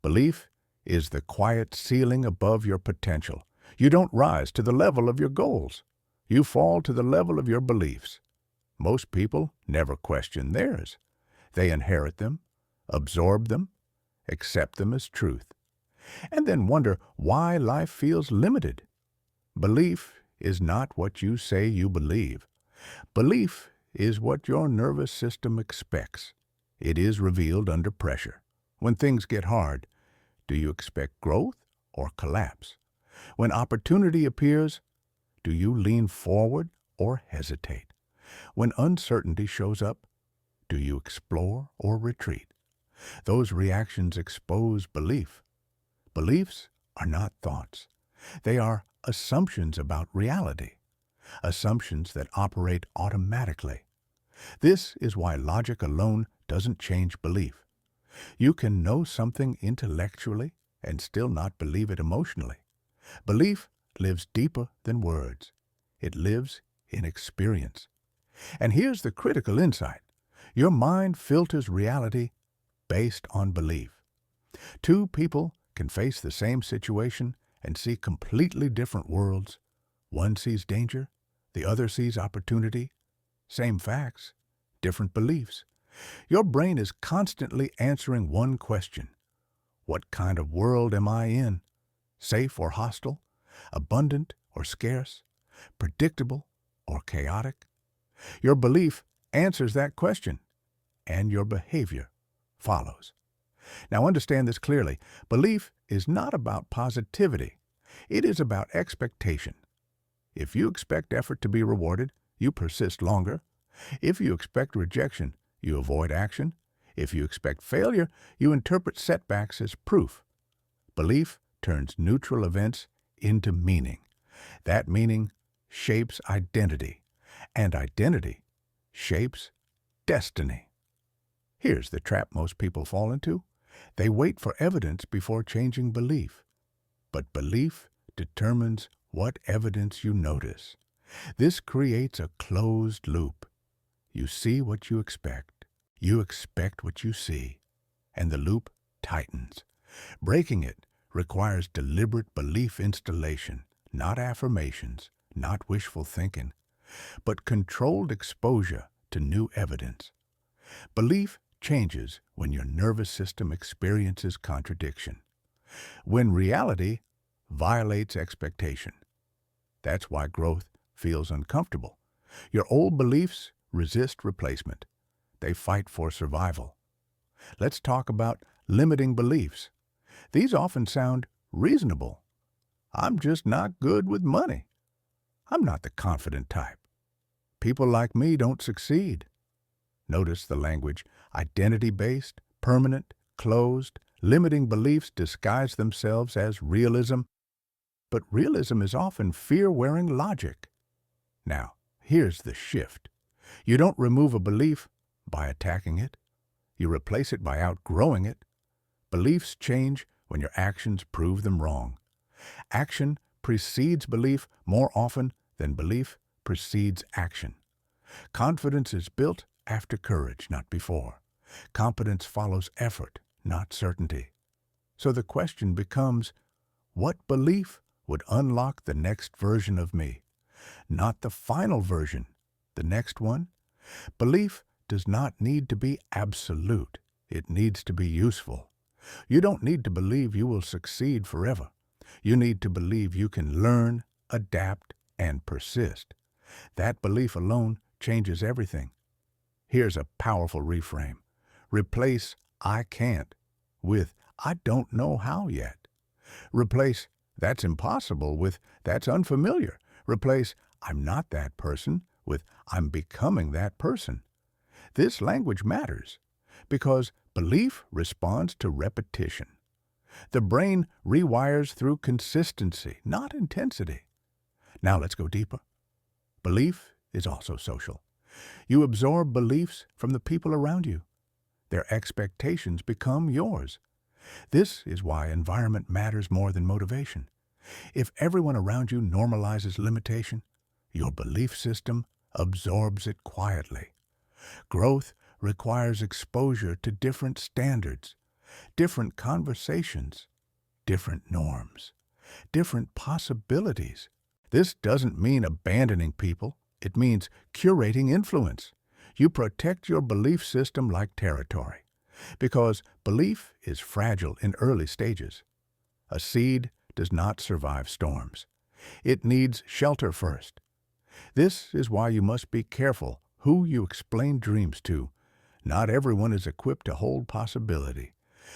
Belief is the quiet ceiling above your potential. You don't rise to the level of your goals. You fall to the level of your beliefs. Most people never question theirs. They inherit them, absorb them, accept them as truth, and then wonder why life feels limited. Belief is not what you say you believe. Belief is what your nervous system expects. It is revealed under pressure. When things get hard, do you expect growth or collapse? When opportunity appears, do you lean forward or hesitate? When uncertainty shows up, do you explore or retreat? Those reactions expose belief. Beliefs are not thoughts. They are assumptions about reality, assumptions that operate automatically. This is why logic alone doesn't change belief. You can know something intellectually and still not believe it emotionally. Belief lives deeper than words. It lives in experience. And here's the critical insight. Your mind filters reality based on belief. Two people can face the same situation and see completely different worlds. One sees danger, the other sees opportunity. Same facts, different beliefs. Your brain is constantly answering one question. What kind of world am I in? Safe or hostile? Abundant or scarce? Predictable or chaotic? Your belief answers that question, and your behavior follows. Now understand this clearly. Belief is not about positivity. It is about expectation. If you expect effort to be rewarded, you persist longer. If you expect rejection, you avoid action. If you expect failure, you interpret setbacks as proof. Belief turns neutral events into meaning. That meaning shapes identity, and identity shapes destiny. Here's the trap most people fall into. They wait for evidence before changing belief. But belief determines what evidence you notice. This creates a closed loop. You see what you expect what you see, and the loop tightens. Breaking it requires deliberate belief installation, not affirmations, not wishful thinking, but controlled exposure to new evidence. Belief changes when your nervous system experiences contradiction, when reality violates expectation. That's why growth feels uncomfortable. Your old beliefs resist replacement. They fight for survival. Let's talk about limiting beliefs. These often sound reasonable. I'm just not good with money. I'm not the confident type. People like me don't succeed. Notice the language: identity-based, permanent, closed. Limiting beliefs disguise themselves as realism, but realism is often fear wearing logic. Now, here's the shift. You don't remove a belief by attacking it. You replace it by outgrowing it. Beliefs change when your actions prove them wrong. Action precedes belief more often than belief precedes action. Confidence is built after courage, not before. Competence follows effort, not certainty. So the question becomes, what belief would unlock the next version of me? Not the final version, the next one. Belief does not need to be absolute. It needs to be useful. You don't need to believe you will succeed forever. You need to believe you can learn, adapt, and persist. That belief alone changes everything. Here's a powerful reframe. Replace "I can't" with "I don't know how yet." Replace "that's impossible" with "that's unfamiliar." Replace "I'm not that person" with "I'm becoming that person." This language matters because belief responds to repetition. The brain rewires through consistency, not intensity. Now let's go deeper. Belief is also social. You absorb beliefs from the people around you. Their expectations become yours. This is why environment matters more than motivation. If everyone around you normalizes limitation, your belief system absorbs it quietly. Growth requires exposure to different standards, different conversations, different norms, different possibilities. This doesn't mean abandoning people. It means curating influence. You protect your belief system like territory, because belief is fragile in early stages. A seed does not survive storms. It needs shelter first. This is why you must be careful who you explain dreams to. Not everyone is equipped to hold possibility.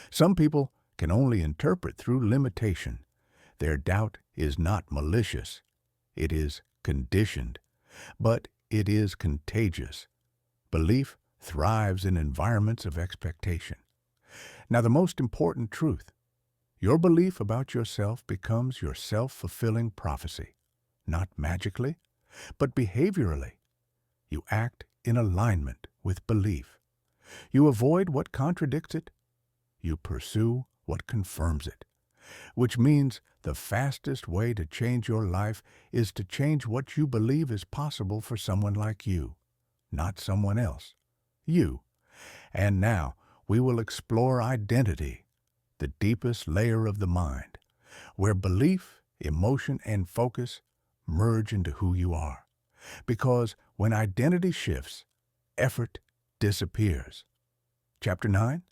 Some people can only interpret through limitation. Their doubt is not malicious. It is conditioned. But it is contagious. Belief thrives in environments of expectation. Now, the most important truth: your belief about yourself becomes your self-fulfilling prophecy, not magically, but behaviorally. You act in alignment with belief. You avoid what contradicts it. You pursue what confirms it, which means the fastest way to change your life is to change what you believe is possible for someone like you, not someone else. You. And now we will explore identity, the deepest layer of the mind, where belief, emotion, and focus merge into who you are. Because when identity shifts, effort disappears. Chapter 9.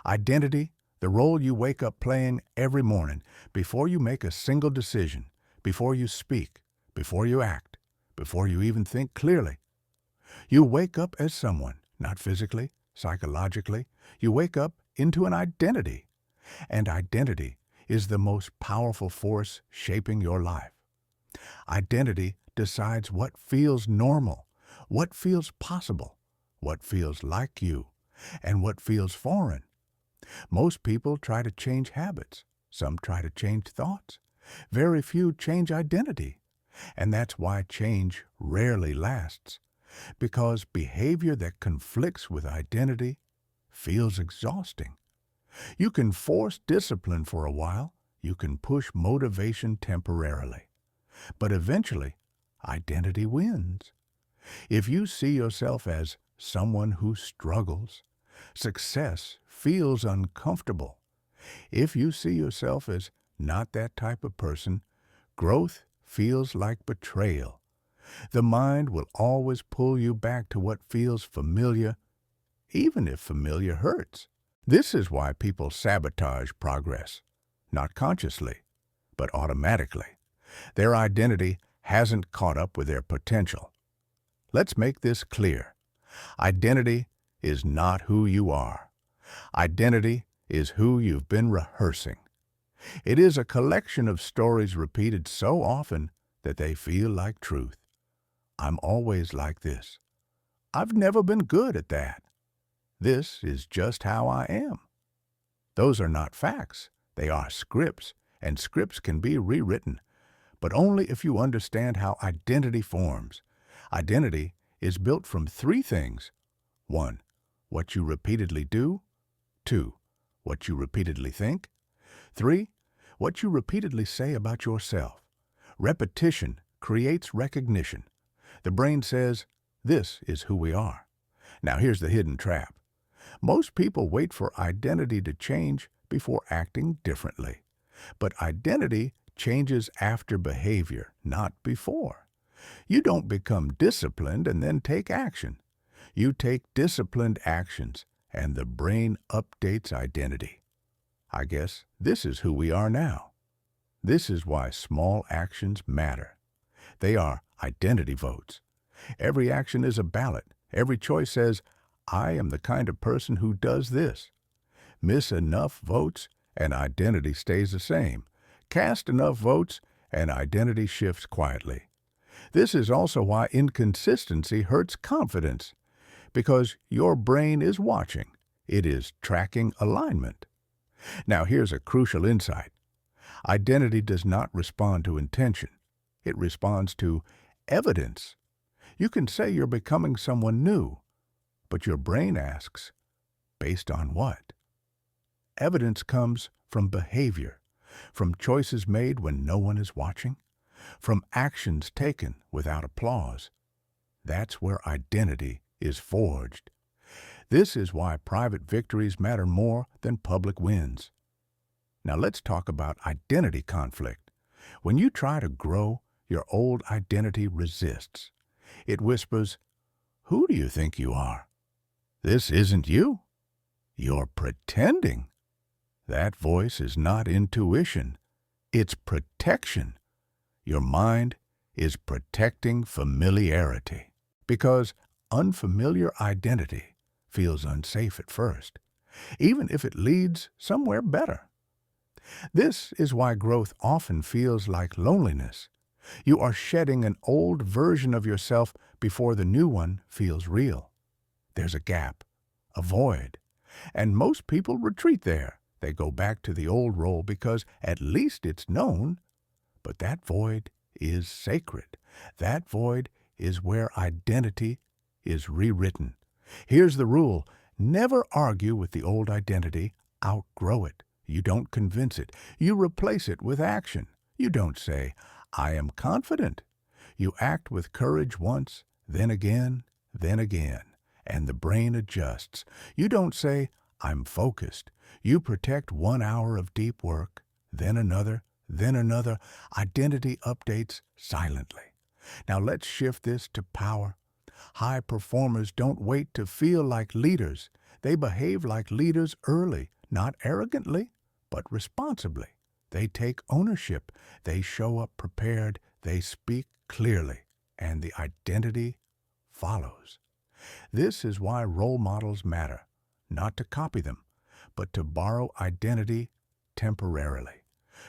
Identity, the role you wake up playing every morning before you make a single decision, before you speak, before you act, before you even think clearly. You wake up as someone, not physically, psychologically. You wake up into an identity. And identity is the most powerful force shaping your life. Identity decides what feels normal, what feels possible, what feels like you, and what feels foreign. Most people try to change habits. Some try to change thoughts. Very few change identity. And that's why change rarely lasts. Because behavior that conflicts with identity feels exhausting. You can force discipline for a while. You can push motivation temporarily. But eventually, identity wins. If you see yourself as someone who struggles, success feels uncomfortable. If you see yourself as not that type of person, growth feels like betrayal. The mind will always pull you back to what feels familiar, even if familiar hurts. This is why people sabotage progress, not consciously, but automatically. Their identity hasn't caught up with their potential. Let's make this clear. Identity is not who you are. Identity is who you've been rehearsing. It is a collection of stories repeated so often that they feel like truth. I'm always like this. I've never been good at that. This is just how I am. Those are not facts. They are scripts, and scripts can be rewritten, but only if you understand how identity forms. Identity is built from three things. 1. What you repeatedly do. 2. What you repeatedly think. 3. What you repeatedly say about yourself. Repetition creates recognition. The brain says, this is who we are. Now here's the hidden trap. Most people wait for identity to change before acting differently. But identity changes after behavior, not before. You don't become disciplined and then take action. You take disciplined actions, and the brain updates identity. I guess this is who we are now. This is why small actions matter. They are identity votes. Every action is a ballot. Every choice says, I am the kind of person who does this. Miss enough votes, and identity stays the same. Cast enough votes, and identity shifts quietly. This is also why inconsistency hurts confidence, because your brain is watching. It is tracking alignment. Now here's a crucial insight. Identity does not respond to intention. It responds to evidence. You can say you're becoming someone new, but your brain asks, based on what? Evidence comes from behavior, from choices made when no one is watching, from actions taken without applause. That's where identity is forged. This is why private victories matter more than public wins. Now let's talk about identity conflict. When you try to grow, your old identity resists. It whispers, "Who do you think you are? This isn't you. You're pretending." That voice is not intuition. It's protection. Your mind is protecting familiarity because unfamiliar identity feels unsafe at first, even if it leads somewhere better. This is why growth often feels like loneliness. You are shedding an old version of yourself before the new one feels real. There's a gap, a void, and most people retreat there. They go back to the old role because at least it's known. But that void is sacred. That void is where identity is rewritten. Here's the rule: never argue with the old identity. Outgrow it. You don't convince it. You replace it with action. You don't say, "I am confident." You act with courage once, then again, and the brain adjusts. You don't say, "I'm focused." You protect 1 hour of deep work, then another. Identity updates silently. Now let's shift this to power. High performers don't wait to feel like leaders. They behave like leaders early, not arrogantly, but responsibly. They take ownership. They show up prepared. They speak clearly. And the identity follows. This is why role models matter. Not to copy them, but to borrow identity temporarily.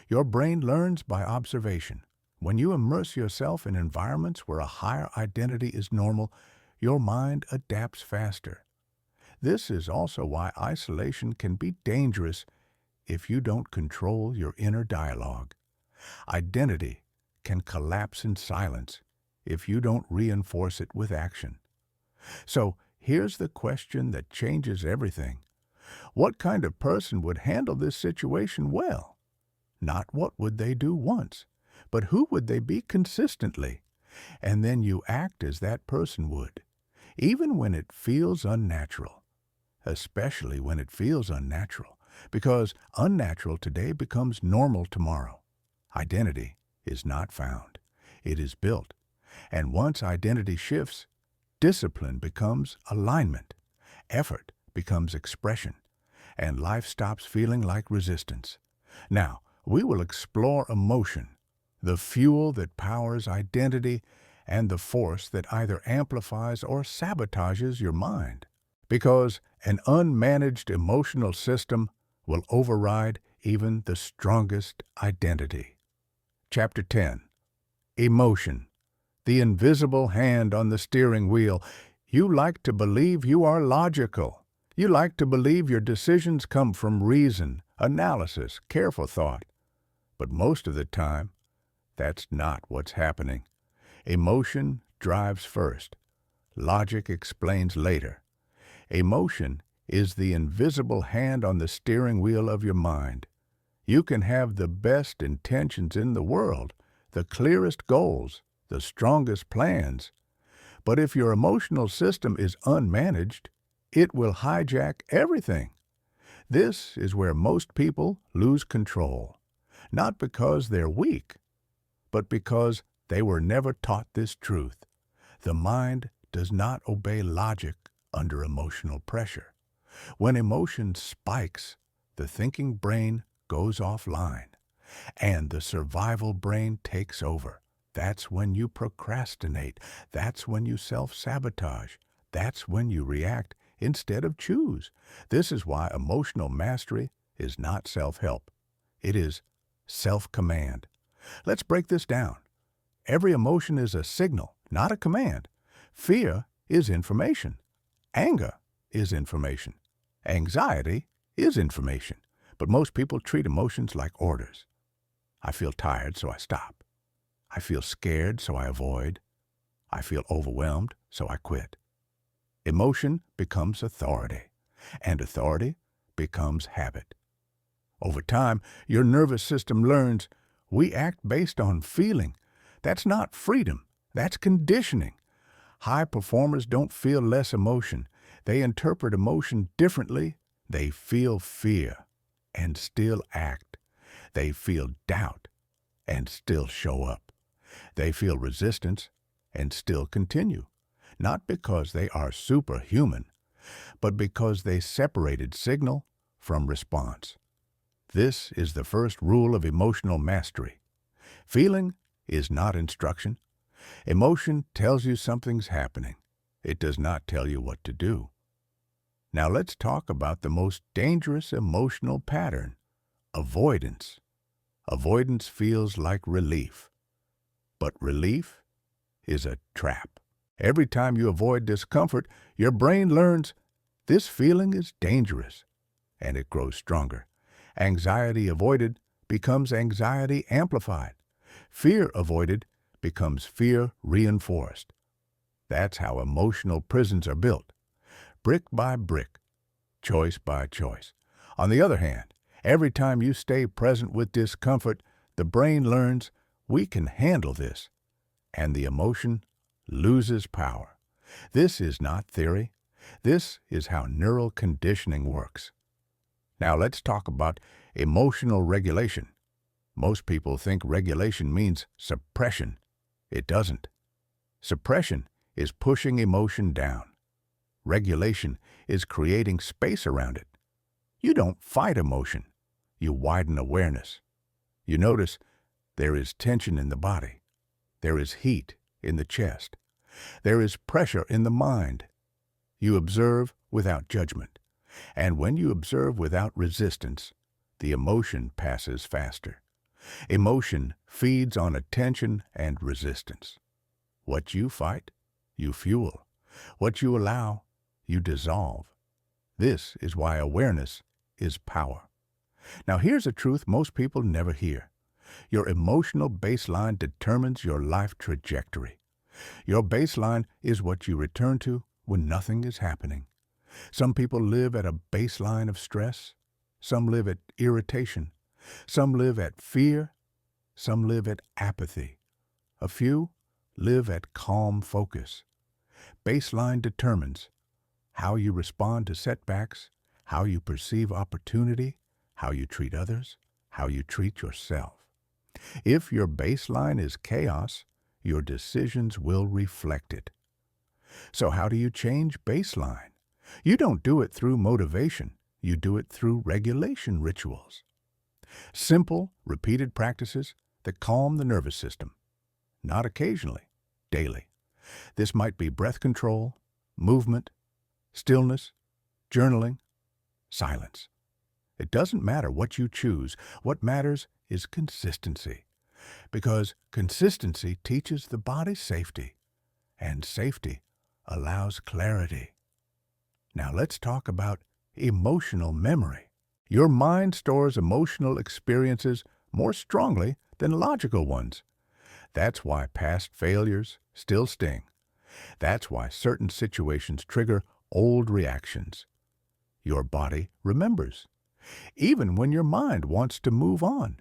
Your brain learns by observation. When you immerse yourself in environments where a higher identity is normal, your mind adapts faster. This is also why isolation can be dangerous if you don't control your inner dialogue. Identity can collapse in silence if you don't reinforce it with action. So here's the question that changes everything. What kind of person would handle this situation well? Not what would they do once, but who would they be consistently? And then you act as that person would, even when it feels unnatural. Especially when it feels unnatural, because unnatural today becomes normal tomorrow. Identity is not found. It is built. And once identity shifts, discipline becomes alignment. Effort becomes expression. And life stops feeling like resistance. Now, we will explore emotion, the fuel that powers identity and the force that either amplifies or sabotages your mind. Because an unmanaged emotional system will override even the strongest identity. Chapter 10. Emotion, the invisible hand on the steering wheel. You like to believe you are logical. You like to believe your decisions come from reason, analysis, careful thought. But most of the time, that's not what's happening. Emotion drives first. Logic explains later. Emotion is the invisible hand on the steering wheel of your mind. You can have the best intentions in the world, the clearest goals, the strongest plans. But if your emotional system is unmanaged, it will hijack everything. This is where most people lose control. Not because they're weak, but because they were never taught this truth. The mind does not obey logic under emotional pressure. When emotion spikes, the thinking brain goes offline, and the survival brain takes over. That's when you procrastinate. That's when you self-sabotage. That's when you react instead of choose. This is why emotional mastery is not self-help. It is self-command. Let's break this down. Every emotion is a signal, not a command. Fear is information. Anger is information. Anxiety is information. But most people treat emotions like orders. I feel tired, so I stop. I feel scared, so I avoid. I feel overwhelmed, so I quit. Emotion becomes authority, and authority becomes habit. Over time, your nervous system learns we act based on feeling. That's not freedom. That's conditioning. High performers don't feel less emotion. They interpret emotion differently. They feel fear and still act. They feel doubt and still show up. They feel resistance and still continue, not because they are superhuman, but because they separated signal from response. This is the first rule of emotional mastery. Feeling is not instruction. Emotion tells you something's happening. It does not tell you what to do. Now let's talk about the most dangerous emotional pattern, avoidance. Avoidance feels like relief, but relief is a trap. Every time you avoid discomfort, your brain learns this feeling is dangerous, and it grows stronger. Anxiety avoided becomes anxiety amplified. Fear avoided becomes fear reinforced. That's how emotional prisons are built, brick by brick, choice by choice. On the other hand, every time you stay present with discomfort, the brain learns we can handle this, and the emotion loses power. This is not theory. This is how neural conditioning works. Now let's talk about emotional regulation. Most people think regulation means suppression. It doesn't. Suppression is pushing emotion down. Regulation is creating space around it. You don't fight emotion. You widen awareness. You notice there is tension in the body. There is heat in the chest. There is pressure in the mind. You observe without judgment. And when you observe without resistance, the emotion passes faster. Emotion feeds on attention and resistance. What you fight, you fuel. What you allow, you dissolve. This is why awareness is power. Now here's a truth most people never hear. Your emotional baseline determines your life trajectory. Your baseline is what you return to when nothing is happening. Some people live at a baseline of stress. Some live at irritation. Some live at fear. Some live at apathy. A few live at calm focus. Baseline determines how you respond to setbacks, how you perceive opportunity, how you treat others, how you treat yourself. If your baseline is chaos, your decisions will reflect it. So how do you change baseline? You don't do it through motivation. You do it through regulation rituals. Simple, repeated practices that calm the nervous system. Not occasionally, daily. This might be breath control, movement, stillness, journaling, silence. It doesn't matter what you choose. What matters is consistency. Because consistency teaches the body safety, and safety allows clarity. Now let's talk about emotional memory. Your mind stores emotional experiences more strongly than logical ones. That's why past failures still sting. That's why certain situations trigger old reactions. Your body remembers, even when your mind wants to move on.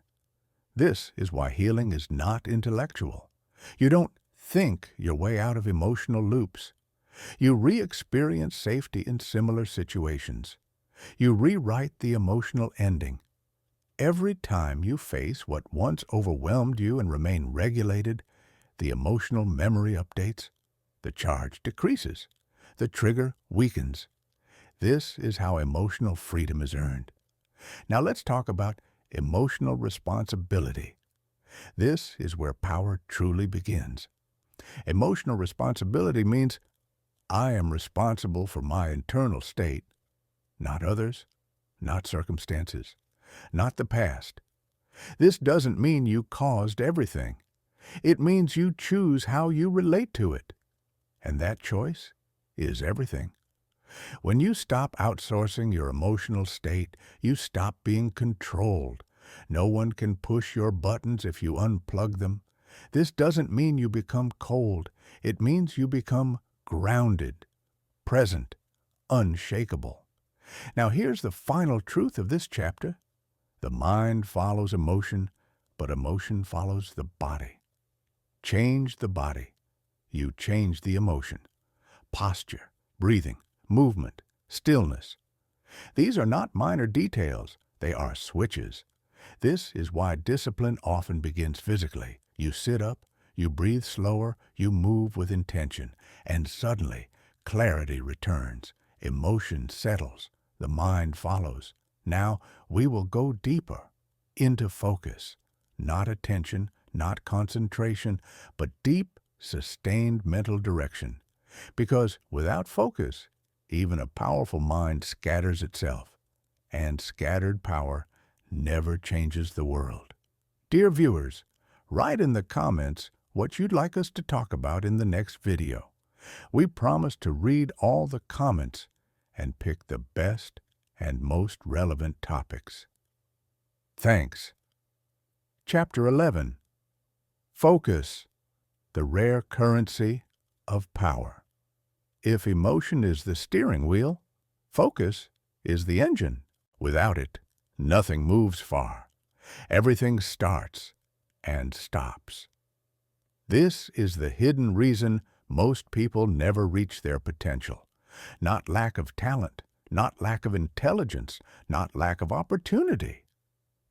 This is why healing is not intellectual. You don't think your way out of emotional loops. You re-experience safety in similar situations. You rewrite the emotional ending. Every time you face what once overwhelmed you and remain regulated, the emotional memory updates. The charge decreases. The trigger weakens. This is how emotional freedom is earned. Now let's talk about emotional responsibility. This is where power truly begins. Emotional responsibility means I am responsible for my internal state, not others, not circumstances, not the past. This doesn't mean you caused everything. It means you choose how you relate to it. And that choice is everything. When you stop outsourcing your emotional state, you stop being controlled. No one can push your buttons if you unplug them. This doesn't mean you become cold. It means you become grounded, present, unshakable. Now here's the final truth of this chapter. The mind follows emotion, but emotion follows the body. Change the body. You change the emotion. Posture, breathing, movement, stillness. These are not minor details. They are switches. This is why discipline often begins physically. You sit up, You breathe slower, you move with intention, and suddenly clarity returns, emotion settles, the mind follows. Now we will go deeper into focus, not attention, not concentration, but deep, sustained mental direction. Because without focus, even a powerful mind scatters itself, and scattered power never changes the world. Dear viewers, write in the comments what you'd like us to talk about in the next video. We promise to read all the comments and pick the best and most relevant topics. Thanks. Chapter 11. Focus, the rare currency of power. If emotion is the steering wheel, focus is the engine. Without it, nothing moves far. Everything starts and stops. This is the hidden reason most people never reach their potential. Not lack of talent, not lack of intelligence, not lack of opportunity.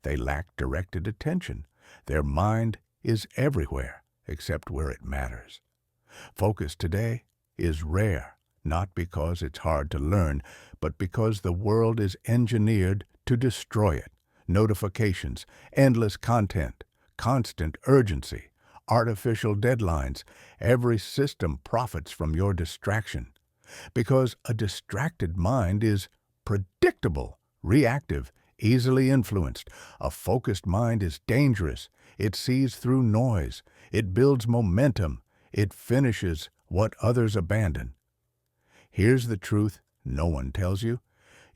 They lack directed attention. Their mind is everywhere except where it matters. Focus today is rare, not because it's hard to learn, but because the world is engineered to destroy it. Notifications, endless content, constant urgency, artificial deadlines. Every system profits from your distraction. Because a distracted mind is predictable, reactive, easily influenced. A focused mind is dangerous. It sees through noise. It builds momentum. It finishes what others abandon. Here's the truth no one tells you.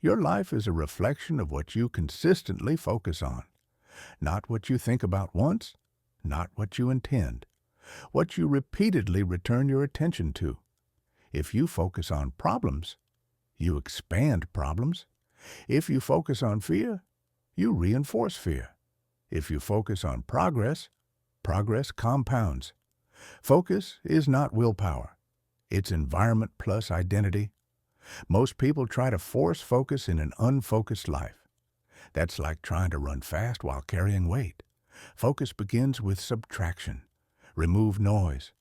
Your life is a reflection of what you consistently focus on. Not what you think about once, not what you intend. What you repeatedly return your attention to. If you focus on problems, you expand problems. If you focus on fear, you reinforce fear. If you focus on progress, progress compounds. Focus is not willpower. It's environment plus identity. Most people try to force focus in an unfocused life. That's like trying to run fast while carrying weight. Focus begins with subtraction. Remove noise.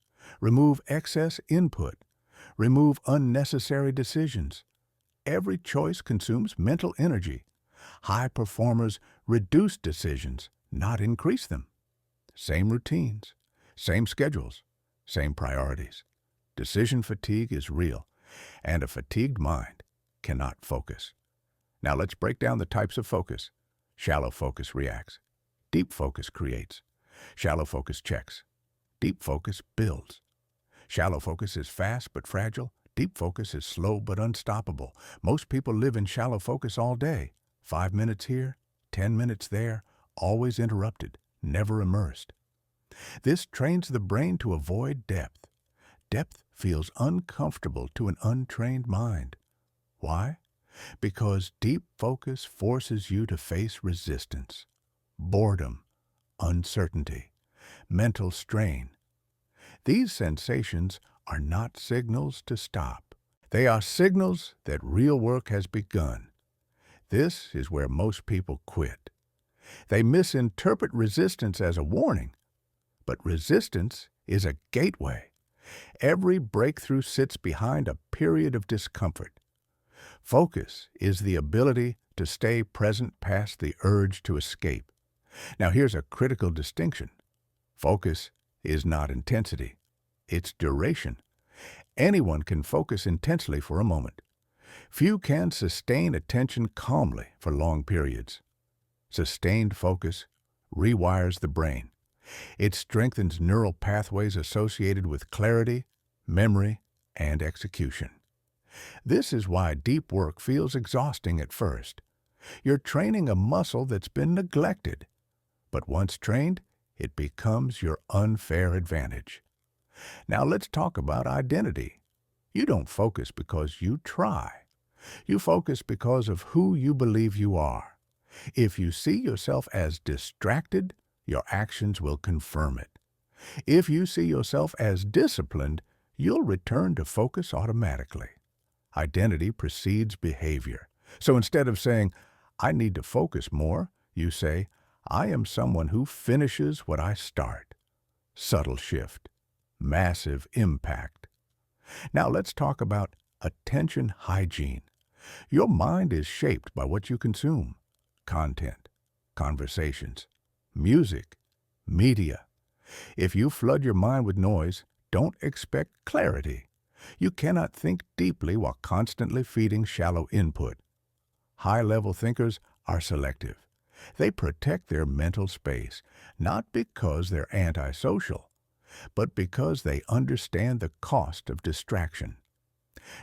Remove excess input. Remove unnecessary decisions. Every choice consumes mental energy. High performers reduce decisions, not increase them. Same routines, same schedules, same priorities. Decision fatigue is real, and a fatigued mind cannot focus. Now let's break down the types of focus. Shallow focus reacts. Deep focus creates. Shallow focus checks. Deep focus builds. Shallow focus is fast but fragile. Deep focus is slow but unstoppable. Most people live in shallow focus all day. 5 minutes here, 10 minutes there, always interrupted, never immersed. This trains the brain to avoid depth. Depth feels uncomfortable to an untrained mind. Why? Because deep focus forces you to face resistance, boredom, uncertainty, mental strain. These sensations are not signals to stop. They are signals that real work has begun. This is where most people quit. They misinterpret resistance as a warning, but resistance is a gateway. Every breakthrough sits behind a period of discomfort. Focus is the ability to stay present past the urge to escape. Now here's a critical distinction. Focus is not intensity. It's duration. Anyone can focus intensely for a moment. Few can sustain attention calmly for long periods. Sustained focus rewires the brain. It strengthens neural pathways associated with clarity, memory, and execution. This is why deep work feels exhausting at first. You're training a muscle that's been neglected, but once trained, it becomes your unfair advantage. Now let's talk about identity. You don't focus because you try. You focus because of who you believe you are. If you see yourself as distracted, your actions will confirm it. If you see yourself as disciplined, you'll return to focus automatically. Identity precedes behavior. So instead of saying, I need to focus more, you say, I am someone who finishes what I start. Subtle shift, massive impact. Now let's talk about attention hygiene. Your mind is shaped by what you consume: content, conversations, music, media. If you flood your mind with noise, don't expect clarity. You cannot think deeply while constantly feeding shallow input. High-level thinkers are selective. They protect their mental space, not because they're antisocial, but because they understand the cost of distraction.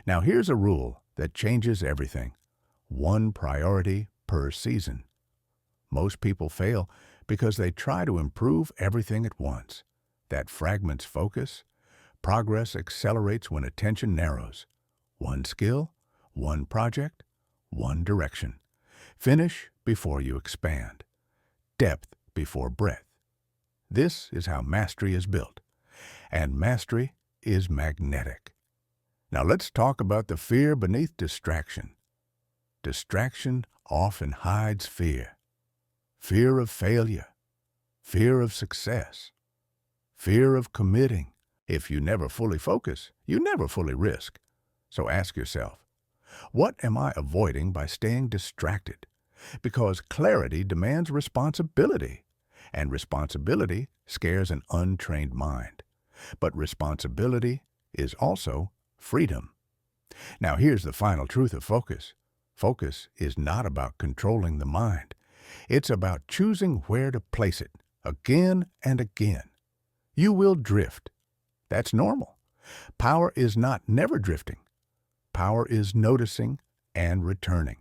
Now here's a rule that changes everything: one priority per season. Most people fail because they try to improve everything at once. That fragments focus. Progress accelerates when attention narrows. One skill, one project, one direction. Finish before you expand. Depth before breadth. This is how mastery is built. And mastery is magnetic. Now let's talk about the fear beneath distraction. Distraction often hides fear. Fear of failure. Fear of success. Fear of committing. If you never fully focus, you never fully risk. So ask yourself, what am I avoiding by staying distracted? Because clarity demands responsibility, and responsibility scares an untrained mind. But responsibility is also freedom. Now here's the final truth of focus. Focus is not about controlling the mind. It's about choosing where to place it, again and again. You will drift. That's normal. Power is not never drifting. Power is noticing and returning.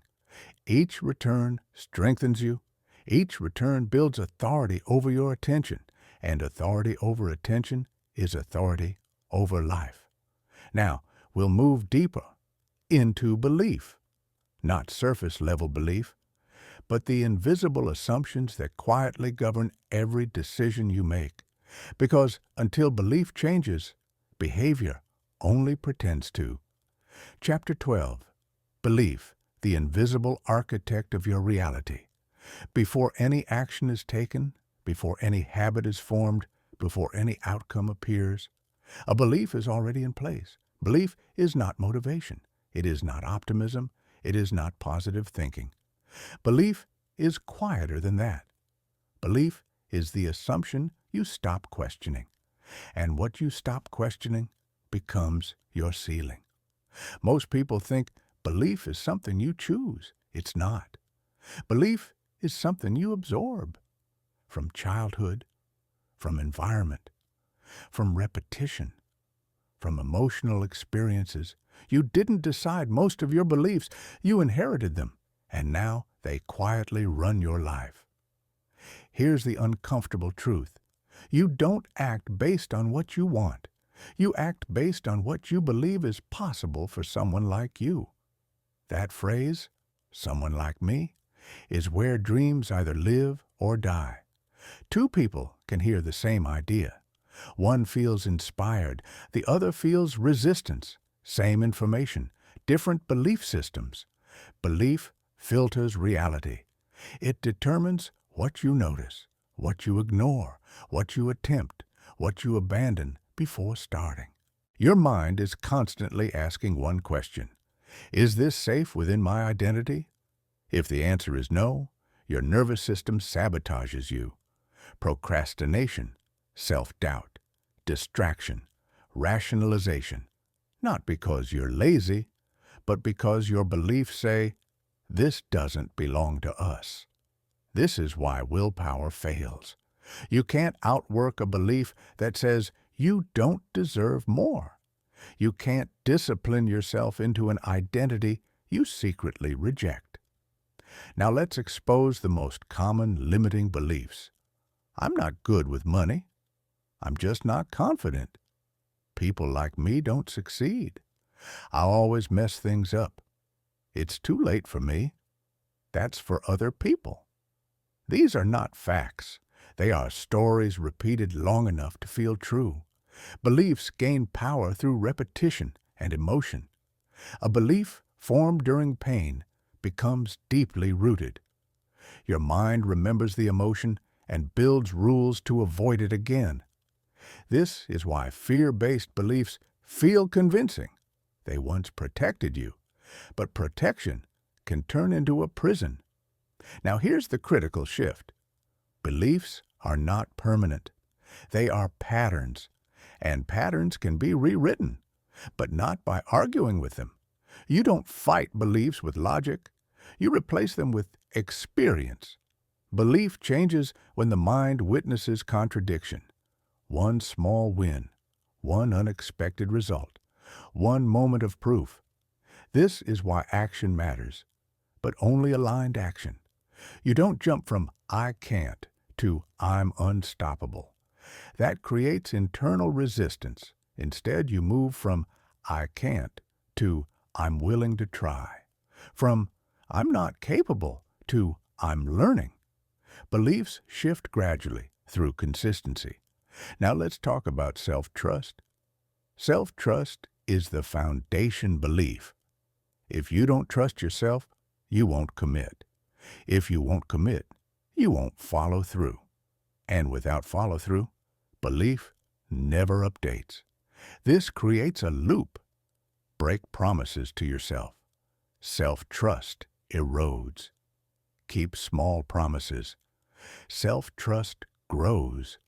Each return strengthens you. Each return builds authority over your attention, and authority over attention is authority over life. Now, we'll move deeper into belief. Not surface-level belief, but the invisible assumptions that quietly govern every decision you make. Because until belief changes, behavior only pretends to. Chapter 12. Belief, the invisible architect of your reality. Before any action is taken, before any habit is formed, before any outcome appears, a belief is already in place. Belief is not motivation. It is not optimism. It is not positive thinking. Belief is quieter than that. Belief is the assumption you stop questioning. And what you stop questioning becomes your ceiling. Most people think belief is something you choose. It's not. Belief is something you absorb from childhood, from environment, from repetition, from emotional experiences. You didn't decide most of your beliefs. You inherited them, and now they quietly run your life. Here's the uncomfortable truth. You don't act based on what you want. You act based on what you believe is possible for someone like you. That phrase, someone like me, is where dreams either live or die. Two people can hear the same idea. One feels inspired, the other feels resistance. Same information, different belief systems. Belief filters reality. It determines what you notice, what you ignore, what you attempt, what you abandon before starting. Your mind is constantly asking one question: is this safe within my identity? If the answer is no, your nervous system sabotages you. Procrastination, self-doubt, distraction, rationalization. Not because you're lazy, but because your beliefs say, this doesn't belong to us. This is why willpower fails. You can't outwork a belief that says you don't deserve more. You can't discipline yourself into an identity you secretly reject. Now let's expose the most common limiting beliefs. I'm not good with money. I'm just not confident. People like me don't succeed. I always mess things up. It's too late for me. That's for other people. These are not facts. They are stories repeated long enough to feel true. Beliefs gain power through repetition and emotion. A belief formed during pain becomes deeply rooted. Your mind remembers the emotion and builds rules to avoid it again. This is why fear-based beliefs feel convincing. They once protected you, but protection can turn into a prison. Now here's the critical shift. Beliefs are not permanent. They are patterns, and patterns can be rewritten, but not by arguing with them. You don't fight beliefs with logic. You replace them with experience. Belief changes when the mind witnesses contradiction. One small win, one unexpected result, one moment of proof. This is why action matters, but only aligned action. You don't jump from "I can't" to "I'm unstoppable." That creates internal resistance. Instead, you move from "I can't" to "I'm willing to try." From "I'm not capable" to "I'm learning." Beliefs shift gradually through consistency. Now let's talk about self-trust. Self-trust is the foundation belief. If you don't trust yourself, you won't commit. If you won't commit, you won't follow through. And without follow-through, belief never updates. This creates a loop. Break promises to yourself. Self-trust erodes. Keep small promises. Self-trust grows.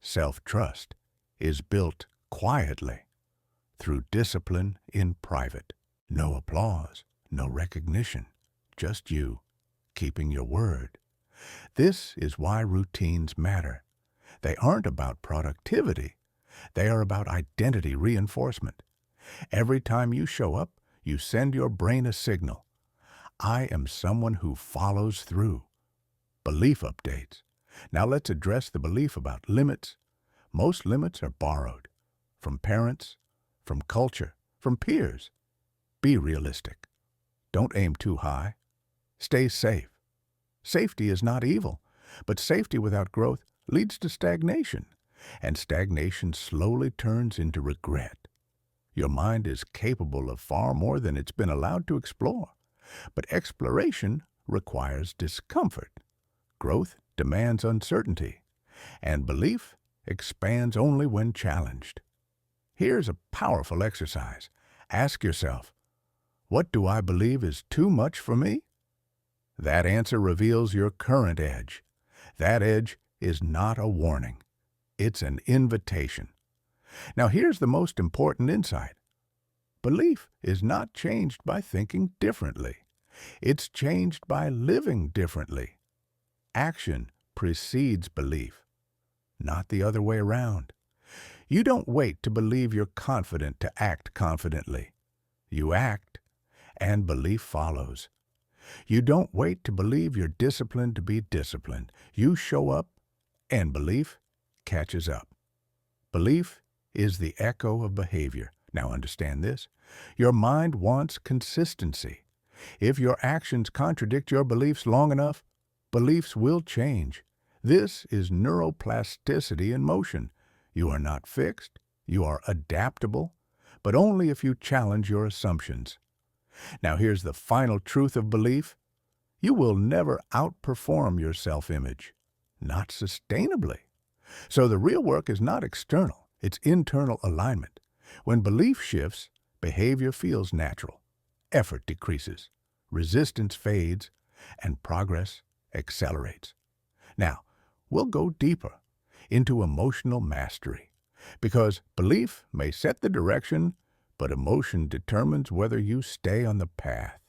Self-trust is built quietly, through discipline in private. No applause, no recognition, just you, keeping your word. This is why routines matter. They aren't about productivity. They are about identity reinforcement. Every time you show up, you send your brain a signal. I am someone who follows through. Belief updates. Now let's address the belief about limits. Most limits are borrowed. From parents, from culture, from peers. Be realistic. Don't aim too high. Stay safe. Safety is not evil, but safety without growth leads to stagnation, and stagnation slowly turns into regret. Your mind is capable of far more than it's been allowed to explore, but exploration requires discomfort. Growth demands uncertainty, and belief expands only when challenged. Here's a powerful exercise. Ask yourself, what do I believe is too much for me? That answer reveals your current edge. That edge is not a warning. It's an invitation. Now here's the most important insight. Belief is not changed by thinking differently. It's changed by living differently. Action precedes belief, not the other way around. You don't wait to believe you're confident to act confidently. You act, and belief follows. You don't wait to believe you're disciplined to be disciplined. You show up, and belief catches up. Belief is the echo of behavior. Now understand this. Your mind wants consistency. If your actions contradict your beliefs long enough, beliefs will change. This is neuroplasticity in motion. You are not fixed. You are adaptable, but only if you challenge your assumptions. Now here's the final truth of belief. You will never outperform your self-image, not sustainably. So the real work is not external, it's internal alignment. When belief shifts, behavior feels natural, effort decreases, resistance fades, and progress accelerates. Now, we'll go deeper into emotional mastery, because belief may set the direction, but emotion determines whether you stay on the path.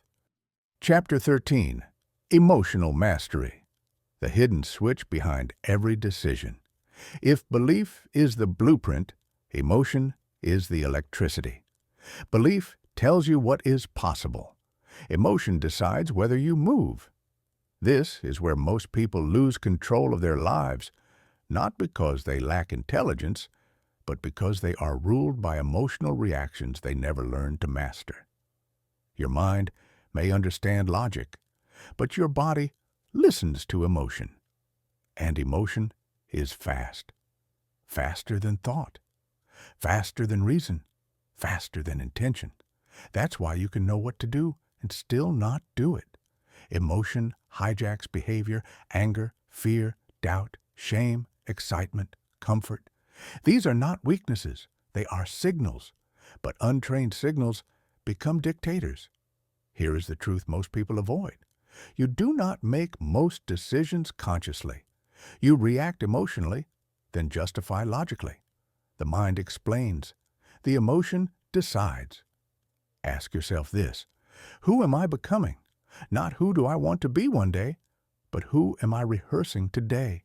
Chapter 13. Emotional Mastery. The hidden switch behind every decision. If belief is the blueprint, emotion is the electricity. Belief tells you what is possible. Emotion decides whether you move. This is where most people lose control of their lives, not because they lack intelligence, but because they are ruled by emotional reactions they never learned to master. Your mind may understand logic, but your body listens to emotion. And emotion is fast. Faster than thought. Faster than reason. Faster than intention. That's why you can know what to do and still not do it. Emotion hijacks behavior, anger, fear, doubt, shame, excitement, comfort. These are not weaknesses, they are signals. But untrained signals become dictators. Here is the truth most people avoid. You do not make most decisions consciously. You react emotionally, then justify logically. The mind explains. The emotion decides. Ask yourself this: who am I becoming? Not who do I want to be one day, but who am I rehearsing today?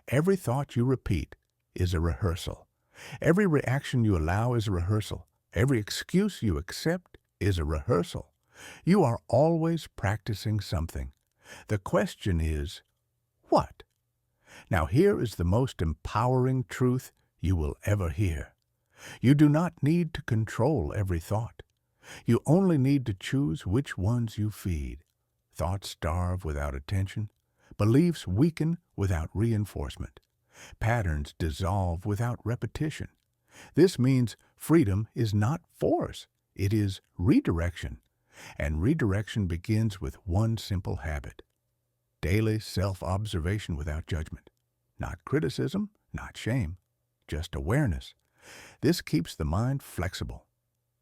Every thought you repeat is a rehearsal. Every reaction you allow is a rehearsal. Every excuse you accept is a rehearsal. You are always practicing something. The question is, what? Now here is the most empowering truth you will ever hear. You do not need to control every thought. You only need to choose which ones you feed. Thoughts starve without attention. Beliefs weaken without reinforcement. Patterns dissolve without repetition. This means freedom is not force. It is redirection. And redirection begins with one simple habit: daily self-observation without judgment. Not criticism, not shame, just awareness. This keeps the mind flexible,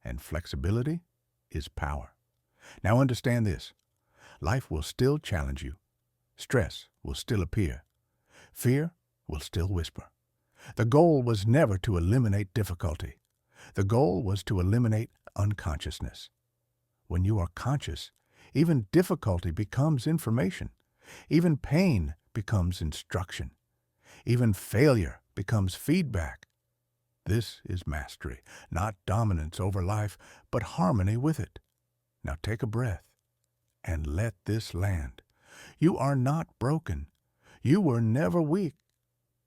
and flexibility is power. Now understand this: life will still challenge you. Stress will still appear. Fear will still whisper. The goal was never to eliminate difficulty. The goal was to eliminate unconsciousness. When you are conscious, even difficulty becomes information. Even pain becomes instruction. Even failure becomes feedback. This is mastery, not dominance over life, but harmony with it. Now take a breath and let this land. You are not broken. You were never weak.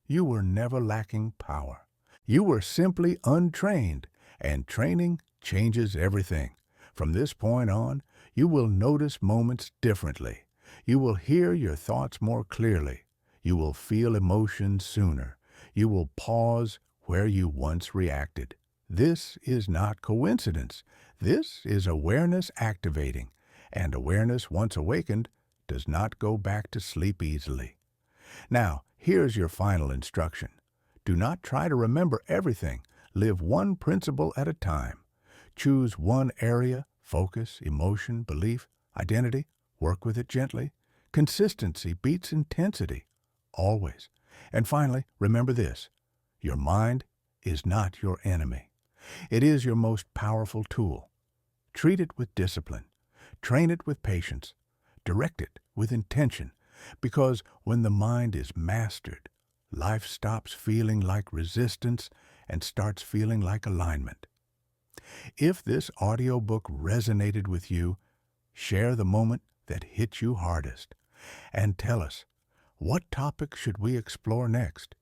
You were never lacking power. You were simply untrained, and training changes everything. From this point on, you will notice moments differently. You will hear your thoughts more clearly. You will feel emotions sooner. You will pause where you once reacted. This is not coincidence. This is awareness activating, and awareness once awakened does not go back to sleep easily. Now, here's your final instruction. Do not try to remember everything. Live one principle at a time. Choose one area, focus, emotion, belief, identity. Work with it gently. Consistency beats intensity, always. And finally, remember this: your mind is not your enemy. It is your most powerful tool. Treat it with discipline. Train it with patience. Direct it with intention. Because when the mind is mastered, life stops feeling like resistance and starts feeling like alignment. If this audiobook resonated with you, share the moment that hit you hardest and tell us, what topic should we explore next?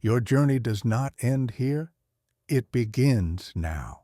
Your journey does not end here. It begins now.